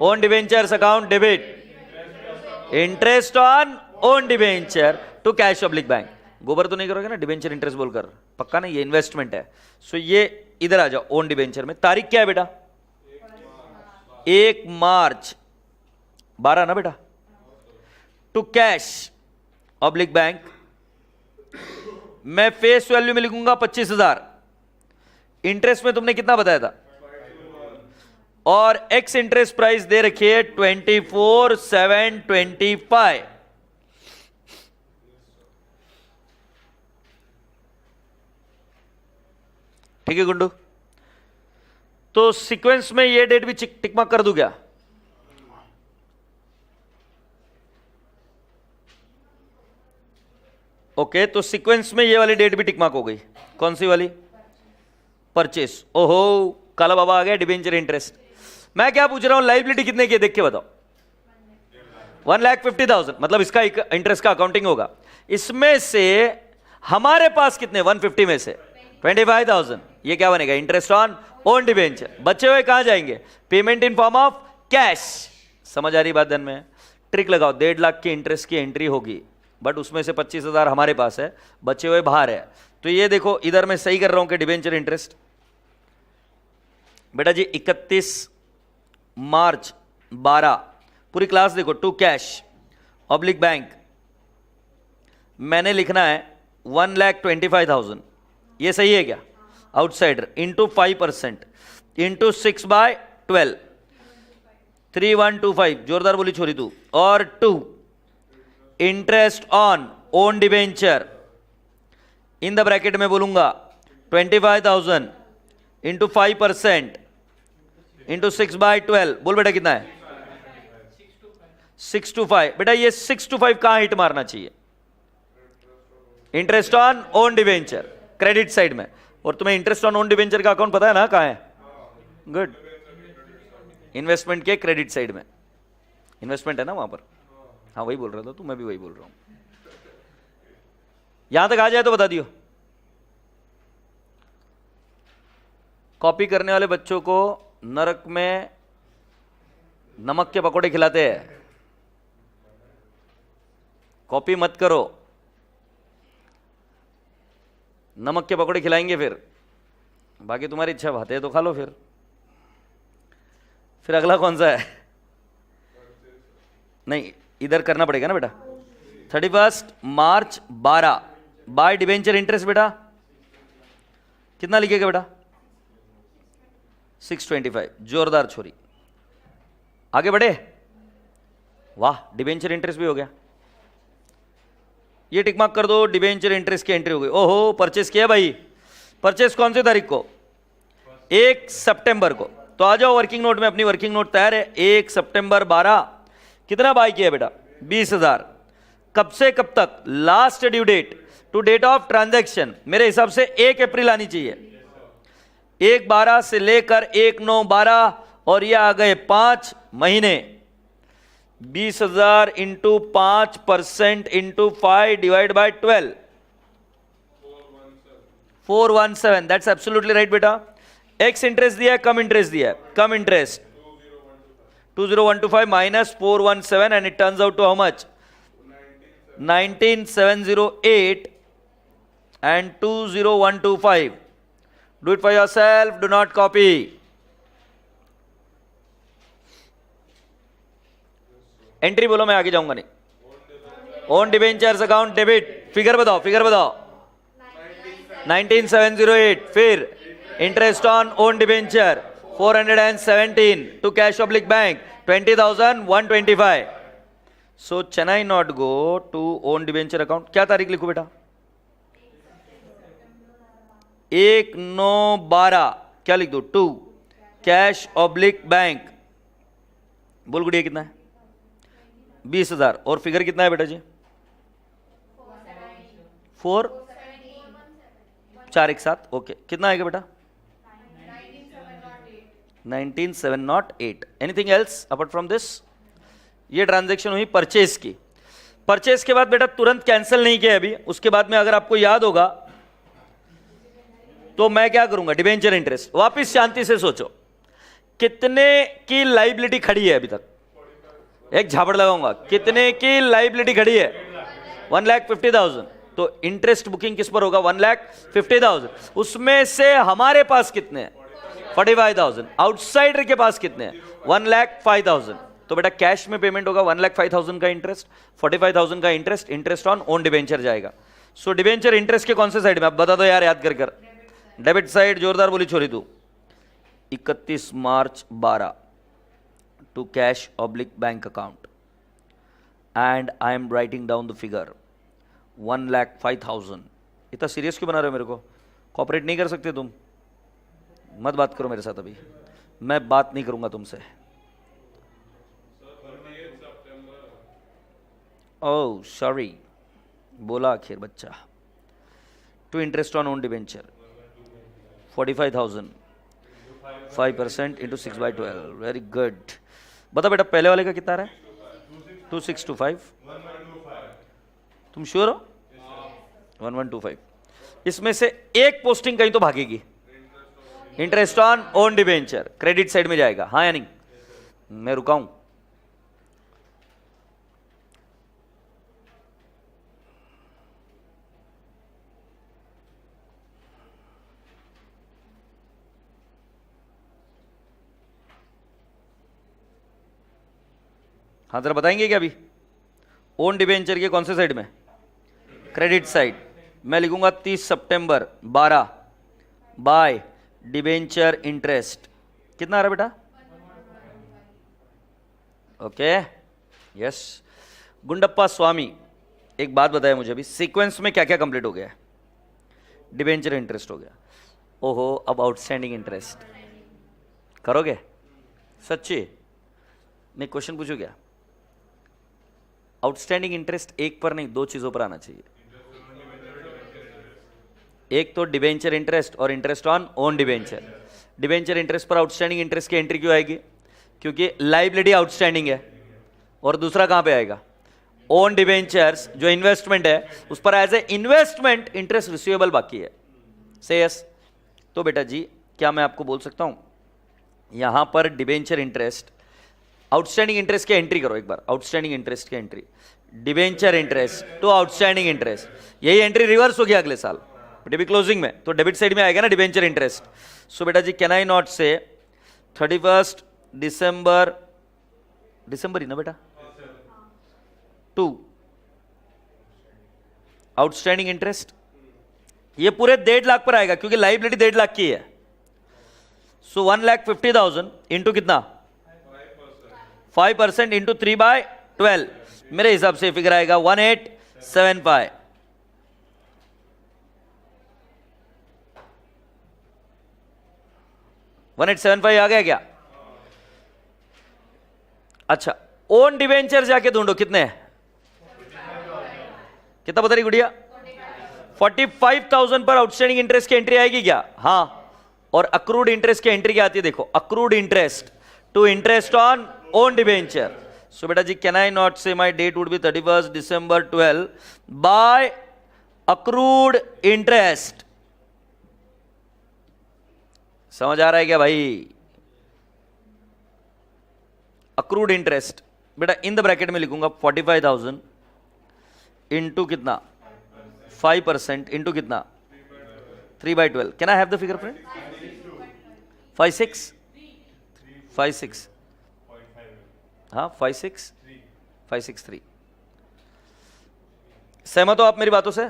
Own debentures account debit interest on own debenture to cash public bank. गोबर तो नहीं करोगे ना डिबेंचर इंटरेस्ट बोलकर? पक्का नहीं, ये इन्वेस्टमेंट है। सो ये इधर आ जाओ ओन डिबेंचर में। तारीख क्या है बेटा? 1 मार्च 12 ना बेटा? To cash public bank. मैं फेस वैल्यू में लिखूंगा 25,000। इंटरेस्ट में तुमने कितना बताया था? और एक्स इंटरेस्ट प्राइस दे रखी है 24,725। ठीक है गुंडू? तो सीक्वेंस में ये डेट भी टिक मार्क कर दूं क्या? ओके, तो सीक्वेंस में ये वाली डेट भी टिक मार्क हो गई। कौन सी वाली? परचेस। ओहो, काला बाबा आ गया। Debenture interest. मैं क्या पूछ रहा हूं, लाइबिलिटी कितने की है देख के बताओ। 1,50,000, मतलब इसका इंटरेस्ट का अकाउंटिंग होगा। इसमें से हमारे पास कितने? 150 में से 25,000। ये क्या बनेगा? Interest on own debenture. बचे हुए कहां जाएंगे? Payment in form of cash. समझ आ रही बात धन में? ट्रिक लगाओ, 1.5 लाख की इंटरेस्ट की एंट्री होगी, बट उसमें से 25,000 हमारे पास है, बचे हुए बाहर है। तो ये देखो इधर मैं सही कर रहा हूं कि डिबेंचर इंटरेस्ट बेटा जी 31 मार्च 12, पूरी क्लास देखो, टू कैश ऑब्लिक बैंक, मैंने लिखना है 1,25,000, ये सही है क्या? आउटसाइडर इंटू 5% इंटू 6/12, 3125, जोरदार बोली छोरी तू। और 2 interest on own debenture, in the bracket में बोलूंगा 25,000 इंटू 5% इंटू 6/12, बोल बेटा कितना है? 625। बेटा ये 625 कहां हिट मारना चाहिए? Interest on own debenture credit side में। और तुम्हें इंटरेस्ट ऑन ओन डिबेंचर का अकाउंट पता है ना कहां है? गुड, इन्वेस्टमेंट के क्रेडिट साइड में, इन्वेस्टमेंट है ना वहां पर। हाँ वही बोल रहा था तू, मैं भी वही बोल रहा हूं। यहां तक आ जाए तो बता दियो। कॉपी करने वाले बच्चों को नरक में नमक के पकोड़े खिलाते हैं, कॉपी मत करो, नमक के पकोड़े खिलाएंगे फिर, बाकी तुम्हारी इच्छा, भाते हैं तो खा लो। फिर अगला कौन सा है? नहीं, इधर करना पड़ेगा ना बेटा। 31 मार्च 12 बाय डिबेंचर इंटरेस्ट बेटा कितना लिखेगा बेटा? 625, जोरदार छोरी। आगे बढ़े, वाह डिबेंचर इंटरेस्ट भी हो गया। ये टिक मार्क कर दो, डिबेंचर इंटरेस्ट की एंट्री हो गई। ओहो, परचेस किया भाई। परचेस कौन सी तारीख को? 1 सितंबर को। तो आ जाओ वर्किंग नोट में, अपनी वर्किंग नोट तैयार है। 1 सितंबर 12, कितना बाय किया बेटा? 20,000। कब से कब तक? Last due date to date of transaction मेरे हिसाब से 1 अप्रैल आनी चाहिए। 1/12 से लेकर 1/9/12 और ये आ गए 5 महीने। 20,000 into 5% into 5 divide by 12, 417। That's absolutely right बेटा। एक्स इंटरेस्ट दिया है, कम इंटरेस्ट दिया है, cum interest 20125 minus 417 and it turns out to how much? 19,708 and 20125. Do it for yourself, do not copy. Entry बोलो, मैं आगे जाऊंगा नहीं। Own debentures account debit, figure बताओ, फिगर बताओ। 19,708। फिर interest on own debenture 417 to cash oblique bank 20,125. So can I not go to own debenture account? क्या तारीख लिखू बेटा? 1/9/12। क्या लिख दो? 2 कैश ऑब्लिक बैंक, बोल गुड़िया कितना है? 20,000। और फिगर कितना है बेटा जी? 4 4 एक साथ, ओके। कितना आएगा बेटा? 19,708। Anything else apart from this? ये ट्रांजैक्शन हुई परचेज की। परचेज के बाद बेटा तुरंत कैंसिल नहीं किया अभी, उसके बाद में अगर आपको याद होगा तो मैं क्या करूंगा? Debenture interest. वापिस शांति से सोचो, कितने की लाइबिलिटी खड़ी है अभी तक? एक झापड़ लगाऊंगा, कितने की लाइबिलिटी खड़ी है? 1,50,000। तो इंटरेस्ट बुकिंग किस पर होगा? 1,50,000। उसमें से हमारे पास कितने हैं? 45,000। आउटसाइडर के पास कितने हैं? 1,05,000। तो बेटा कैश में पेमेंट होगा 1,05,000 का इंटरेस्ट, 45,000 का interest, interest on own debenture जाएगा। सो डिबेंचर इंटरेस्ट के कौन से साइड में? आप बता दो यार, याद कर कर। डेबिट साइड, जोरदार बोली छोरी तू। 31 March 12 to cash oblique bank account and I am writing down the figure 1,05,000। इतना सीरियस क्यों बना रहे हो मेरे को? कॉपरेट नहीं कर सकते तुम? मत बात करो मेरे साथ, अभी मैं बात नहीं करूंगा तुमसे। ओह सॉरी, बोला आखिर बच्चा। To interest on own debenture 45,000, 5% into 6/12। Very good. बता बेटा पहले वाले का कितना रहा है? 2625। तुम श्योर हो? 1125। इसमें से एक पोस्टिंग कहीं तो भागेगी। Interest on own debenture credit side में जाएगा, हाँ या नहीं? मैं रुका हूं। हाँ जरा बताएंगे क्या अभी? ओन डिबेंचर के कौन से साइड में? Credit side. मैं लिखूंगा 30 सितंबर 12 बाय डिबेंचर इंटरेस्ट। कितना आ रहा बेटा? Okay yes. गुंडप्पा स्वामी, एक बात बताया मुझे अभी, सीक्वेंस में क्या क्या कंप्लीट हो गया है? डिबेंचर इंटरेस्ट हो गया। ओहो, अब आउटस्टैंडिंग इंटरेस्ट करोगे? सच्ची? मैं क्वेश्चन पूछूं क्या? आउटस्टैंडिंग इंटरेस्ट एक पर नहीं, दो चीजों पर आना चाहिए। एक तो डिबेंचर इंटरेस्ट और interest on own debenture. Debenture interest पर आउटस्टैंडिंग इंटरेस्ट की एंट्री क्यों आएगी? क्योंकि लाइबिलिटी आउटस्टैंडिंग है। और दूसरा कहां पे आएगा? ओन डिबेंचर्स जो इन्वेस्टमेंट है उस पर as a investment interest receivable बाकी है। से यस। तो बेटा जी क्या मैं आपको बोल सकता हूं यहां पर डिबेंचर इंटरेस्ट, आउटस्टैंडिंग इंटरेस्ट की एंट्री करो एक बार, आउटस्टैंडिंग इंटरेस्ट की entry, debenture interest to outstanding interest, यही एंट्री रिवर्स हो गया अगले साल डेबिट क्लोजिंग में, तो डेबिट साइड में आएगा ना डिबेंचर इंटरेस्ट। सो बेटा जी कैन आई नॉट से 31 दिसंबर, दिसंबर ही ना बेटा, टू आउटस्टैंडिंग इंटरेस्ट, ये पूरे 1.5 लाख पर आएगा क्योंकि लाइबिलिटी 1.5 लाख की है। सो 1,50,000 इंटू कितना? 5% इंटू 3/12, मेरे हिसाब से फिगर आएगा 1875। आ गया क्या? अच्छा, ओन डिवेंचर जाके ढूंढो कितने हैं? कितना बता रही गुड़िया? 45,000 पर आउटस्टैंडिंग इंटरेस्ट की एंट्री आएगी क्या? हाँ। और अक्रूड इंटरेस्ट की एंट्री क्या आती है देखो, accrued interest to interest on own debenture. So बेटा जी can I not say my date would be 31 December 12 by accrued interest. समझ आ रहा है क्या भाई? अक्रूड इंटरेस्ट बेटा इन द ब्रैकेट में लिखूंगा 45,000 इंटू कितना? 5% इंटू कितना? 3/12। Can I have the figure friend? 56 हाँ 563। सहमत हो आप मेरी बातों से?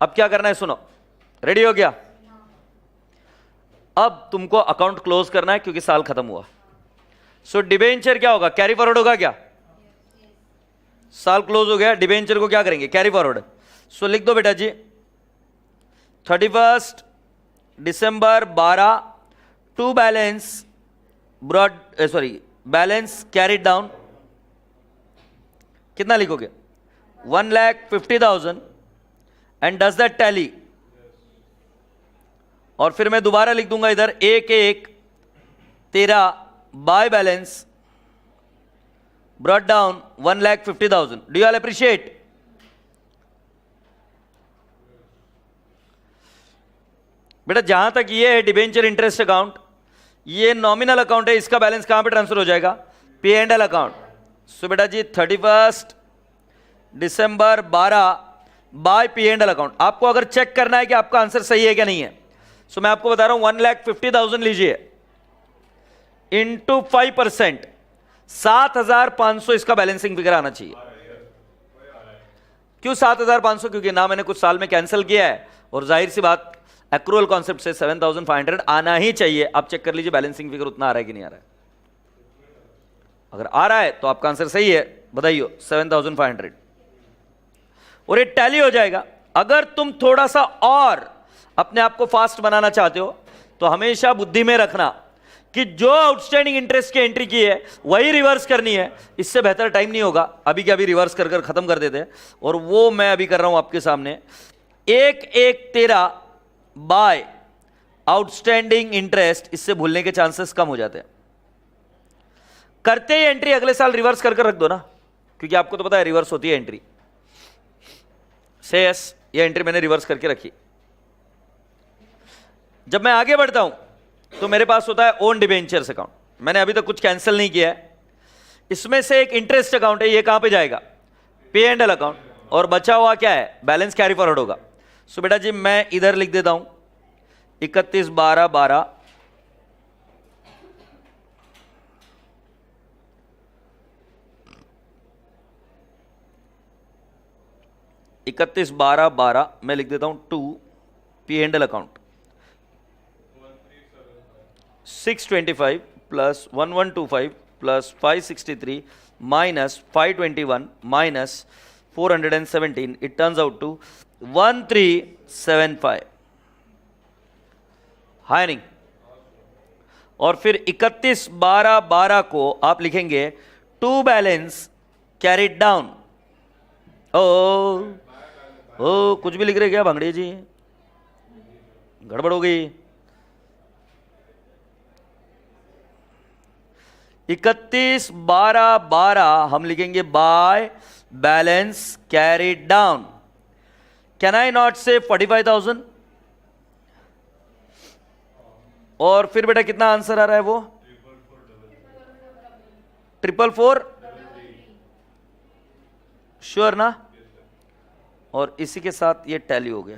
अब क्या करना है सुनो, रेडी हो गया? अब तुमको अकाउंट क्लोज करना है क्योंकि साल खत्म हुआ। सो डिबेंचर क्या होगा? कैरी फॉरवर्ड होगा क्या? साल क्लोज हो गया, डिबेंचर को क्या करेंगे? Carry forward. सो लिख दो बेटा जी 31 December 12 to balance brought balance carried down. कितना लिखोगे? 1,50,000 एंड डज दैट टैली? और फिर मैं दोबारा लिख दूंगा इधर 1/1/13 by balance brought down 1,50,000। Do you all appreciate? बेटा जहां तक ये है डिबेंचर इंटरेस्ट अकाउंट, ये नॉमिनल अकाउंट है, इसका बैलेंस कहां पे ट्रांसफर हो जाएगा? पे एंड एल अकाउंट। सो बेटा जी 31 December 12 by P and L account. आपको अगर चेक करना है कि आपका आंसर सही है क्या नहीं है, सो मैं आपको बता रहा हूं 1,50,000 लीजिए इंटू 5%, 7,500 इसका बैलेंसिंग फिगर आना चाहिए। क्यों 7,500? क्योंकि ना मैंने कुछ साल में कैंसिल किया है और जाहिर सी बात एक्रूअल कॉन्सेप्ट से 7,500 आना ही चाहिए। आप चेक कर लीजिए बैलेंसिंग फिगर उतना आ रहा है कि नहीं आ रहा है। अगर आ रहा है तो आपका आंसर सही है, बधाइयो 7,500 और ये टैली हो जाएगा। अगर तुम थोड़ा सा और अपने आप को फास्ट बनाना चाहते हो तो हमेशा बुद्धि में रखना कि जो आउटस्टैंडिंग इंटरेस्ट की एंट्री की है वही रिवर्स करनी है। इससे बेहतर टाइम नहीं होगा, अभी क्या अभी रिवर्स कर खत्म कर देते हैं। और वो मैं अभी कर रहा हूं आपके सामने 1/1/13 बाय आउटस्टैंडिंग इंटरेस्ट। इससे भूलने के चांसेस कम हो जाते हैं। करते ही एंट्री अगले साल रिवर्स कर रख दो ना, क्योंकि आपको तो पता है रिवर्स होती है एंट्री। से यस, ये एंट्री मैंने रिवर्स करके रखी। जब मैं आगे बढ़ता हूं तो मेरे पास होता है ओन डिबेंचर्स अकाउंट। मैंने अभी तक कुछ कैंसिल नहीं किया है। इसमें से एक इंटरेस्ट अकाउंट है, ये कहां पे जाएगा? पे एंड एल अकाउंट। और बचा हुआ क्या है? बैलेंस कैरी फॉरवर्ड होगा। सो बेटा जी मैं इधर लिख देता हूं 31/12/12 . 31/12/12 मैं लिख देता हूं 2 P and L account 625 plus 1125 plus 563 minus 521 minus 417, it turns out to 1375. है नहीं? और फिर 31/12/12 को आप लिखेंगे टू बैलेंस कैरिड डाउन। ओ कुछ भी लिख रहे क्या भांगड़े जी, गड़बड़ हो गई। 31/12/12 हम लिखेंगे by balance carried down. Can I not से 45,000? और फिर बेटा कितना आंसर आ रहा है वो? 444 श्योर ना? और इसी के साथ ये टैली हो गया।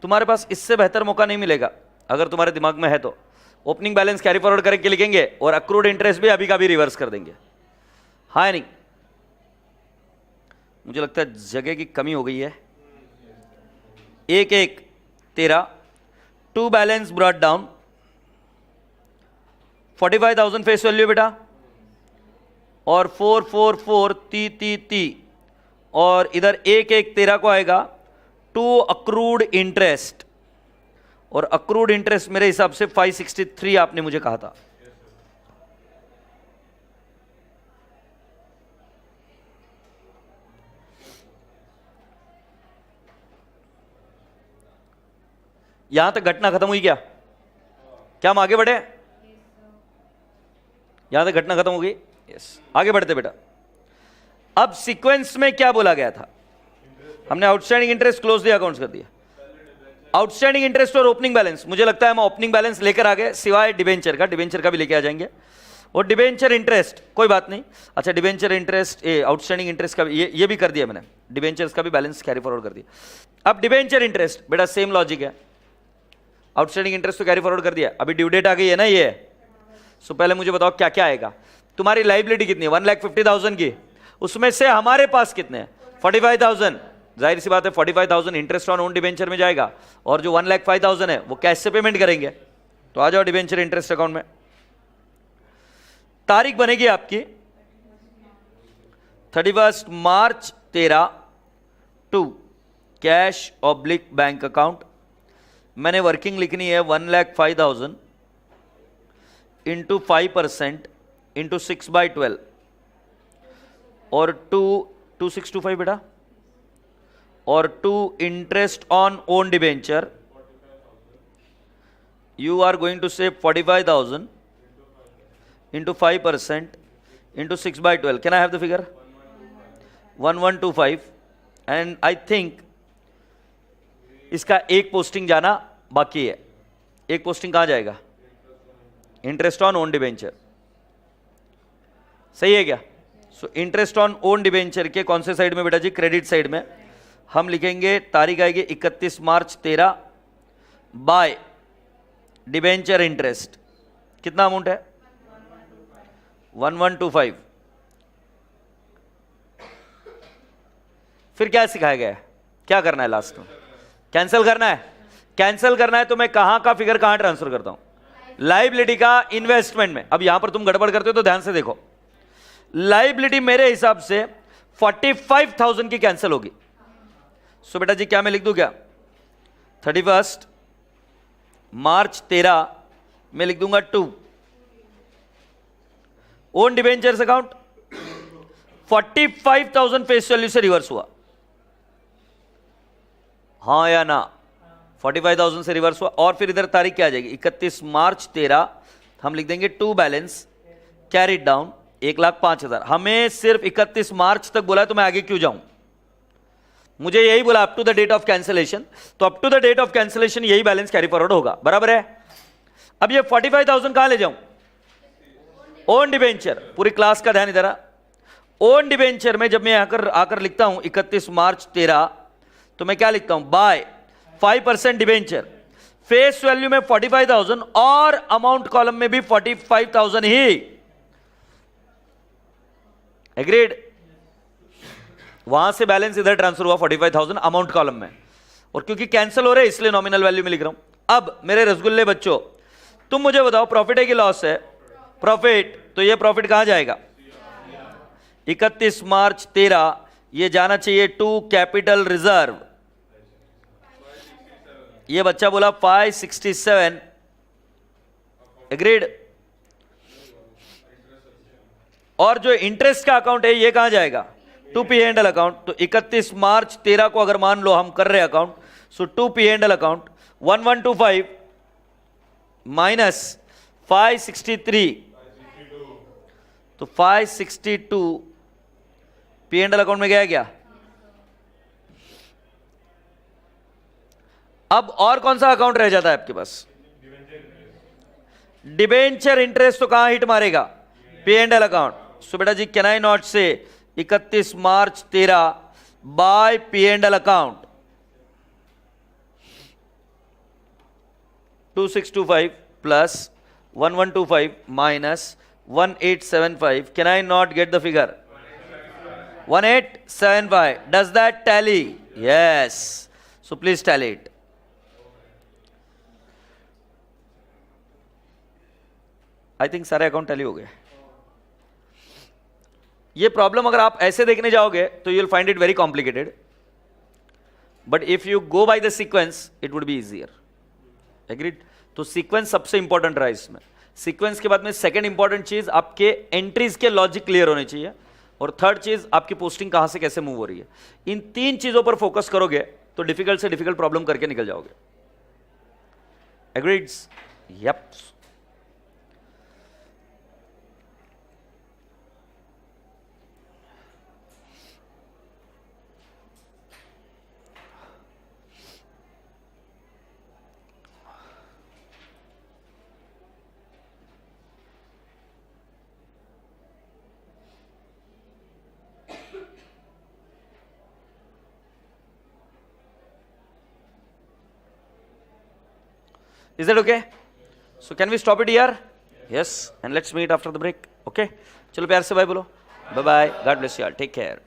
तुम्हारे पास इससे बेहतर मौका नहीं मिलेगा अगर तुम्हारे दिमाग में है तो। ओपनिंग बैलेंस कैरी फॉरवर्ड करके लिखेंगे और अक्रूड इंटरेस्ट भी अभी का भी रिवर्स कर देंगे। हाँ नहीं? मुझे लगता है जगह की कमी हो गई है। 1/1/13 to balance brought down 45,000 face value बेटा, और 444 और इधर 1/1/13 को आएगा टू अक्रूड इंटरेस्ट, और अक्रूड इंटरेस्ट मेरे हिसाब से 563 आपने मुझे कहा था। यहां तक घटना खत्म हुई क्या? क्या हम आगे बढ़े? यहां तक घटना खत्म हो गई? यस, आगे बढ़ते बेटा। अब सीक्वेंस में क्या बोला गया था? हमने outstanding interest close the accounts कर दिया। आउटस्टैंडिंग इंटरेस्ट और ओपनिंग बैलेंस, मुझे लगता है हम ओपनिंग बैलेंस लेकर आ गए सिवाय डिबेंचर का। डिबेंचर का भी लेके आ जाएंगे, और डिबेंचर इंटरेस्ट कोई बात नहीं। अच्छा, डिबेंचर इंटरेस्ट आउटस्टैंडिंग इंटरेस्ट का ये भी कर दिया मैंने, डिबेंचर्स का भी बैलेंस कैरी फॉरवर्ड कर दिया। अब डिबेंचर इंटरेस्ट बेटा सेम लॉजिक है, आउटस्टैंडिंग इंटरेस्ट तो कैरी फॉरवर्ड कर दिया, अभी ड्यू डेट आ गई है ना ये। सो पहले मुझे बताओ क्या क्या आएगा। तुम्हारी लाइबिलिटी कितनी है? 1,50,000 की, उसमें से हमारे पास कितने हैं? 45,000। जाहिर सी बात है 45,000 इंटरेस्ट ऑन ओन डिबेंचर में जाएगा, और जो 1,05,000 है वो कैश से पेमेंट करेंगे। तो आ जाओ डिबेंचर इंटरेस्ट अकाउंट में। तारीख बनेगी आपकी 31 March 13 to cash oblique bank account. मैंने वर्किंग लिखनी है 1,05,000 इंटू 5% इंटू 6/12 और 2625 बेटा, और to interest on own debenture you are going to say 45,000 into 5% into 6/12। Can I have the figure? 1125। And I think इसका एक पोस्टिंग जाना बाकी है। एक पोस्टिंग कहां जाएगा? Interest on own debenture. सही है क्या? So interest on own debenture के कौन से साइड में बेटा जी? क्रेडिट साइड में। हम लिखेंगे तारीख आएगी 31 मार्च 13 बाय डिबेंचर इंटरेस्ट। कितना अमाउंट है? 1125। फिर क्या सिखाया गया है? क्या करना है लास्ट में? कैंसिल करना है। कैंसिल करना है तो मैं कहां का फिगर कहां ट्रांसफर करता हूं? लाइबिलिटी का इन्वेस्टमेंट में। अब यहां पर तुम गड़बड़ करते हो तो ध्यान से देखो। लाइबिलिटी मेरे हिसाब से 45,000 की कैंसिल होगी। सो बेटा जी क्या मैं लिख दूं क्या? 31 मार्च 13 में लिख दूंगा 2 own debentures account 45,000 face value से रिवर्स हुआ, हाँ या ना? 45,000 से रिवर्स हुआ। और फिर इधर तारीख क्या आ जाएगी? 31 मार्च 13 हम लिख देंगे टू बैलेंस कैरिड डाउन 1,05,000। हमें सिर्फ 31 मार्च तक बोला है तो मैं आगे क्यों जाऊं? मुझे यही बोला up to the date of cancellation, तो up to the date of cancellation यही बैलेंस कैरी फॉरवर्ड होगा, बराबर है। अब ये 45,000 कहां ले जाऊं? Own debenture. पूरी क्लास का ध्यान इधर। ओन डिबेंचर में जब मैं आकर लिखता हूं 31 मार्च 13 तो मैं क्या लिखता हूं? बाय 5% डिबेंचर, फेस वैल्यू में 45,000 और अमाउंट कॉलम में भी 45,000 ही। एग्रीड? वहां से बैलेंस इधर ट्रांसफर हुआ 45,000 अमाउंट कॉलम में, और क्योंकि कैंसिल हो रहे हैं इसलिए नॉमिनल वैल्यू में लिख रहा हूं। अब मेरे रसगुल्ले बच्चों, तुम मुझे बताओ प्रॉफिट है कि लॉस है? प्रॉफिट। तो ये प्रॉफिट कहां जाएगा? 31 मार्च 13 ये जाना चाहिए टू कैपिटल रिजर्व। ये बच्चा बोला 567, एग्रीड। और जो इंटरेस्ट का अकाउंट है ये कहां जाएगा? To P and L account. तो 31 मार्च 13 को अगर मान लो हम कर रहे account, so to P and L account 1125 minus 563, तो 562 पी एंड एल अकाउंट में गया क्या? अब और कौन सा अकाउंट रह जाता है आपके पास? Debenture interest. तो कहां हिट मारेगा? P and L account. So बेटा जी can I not say 31 March 13 by P and L account 2625 plus 1125 minus 1875। Can I not get the figure? 1875. Does that tally? Yes. So please tally it. I think सारे account tally हो गए। ये problem अगर आप ऐसे देखने जाओगे तो you will find it very complicated, but if you go by the sequence it would be easier. Agreed? तो सीक्वेंस सबसे इंपॉर्टेंट रहा इसमें। सीक्वेंस के बाद में सेकंड इंपॉर्टेंट चीज आपके एंट्रीज के लॉजिक क्लियर होने चाहिए, और थर्ड चीज आपकी पोस्टिंग कहां से कैसे मूव हो रही है। इन तीन चीजों पर फोकस करोगे तो डिफिकल्ट से डिफिकल्ट प्रॉब्लम करके निकल जाओगे। एग्रीड्स? Yup. Is that okay? So can we stop it here? Yes. And let's meet after the break. Okay? चलो प्यार से बाय बोलो। Bye bye. God bless you all. Take care.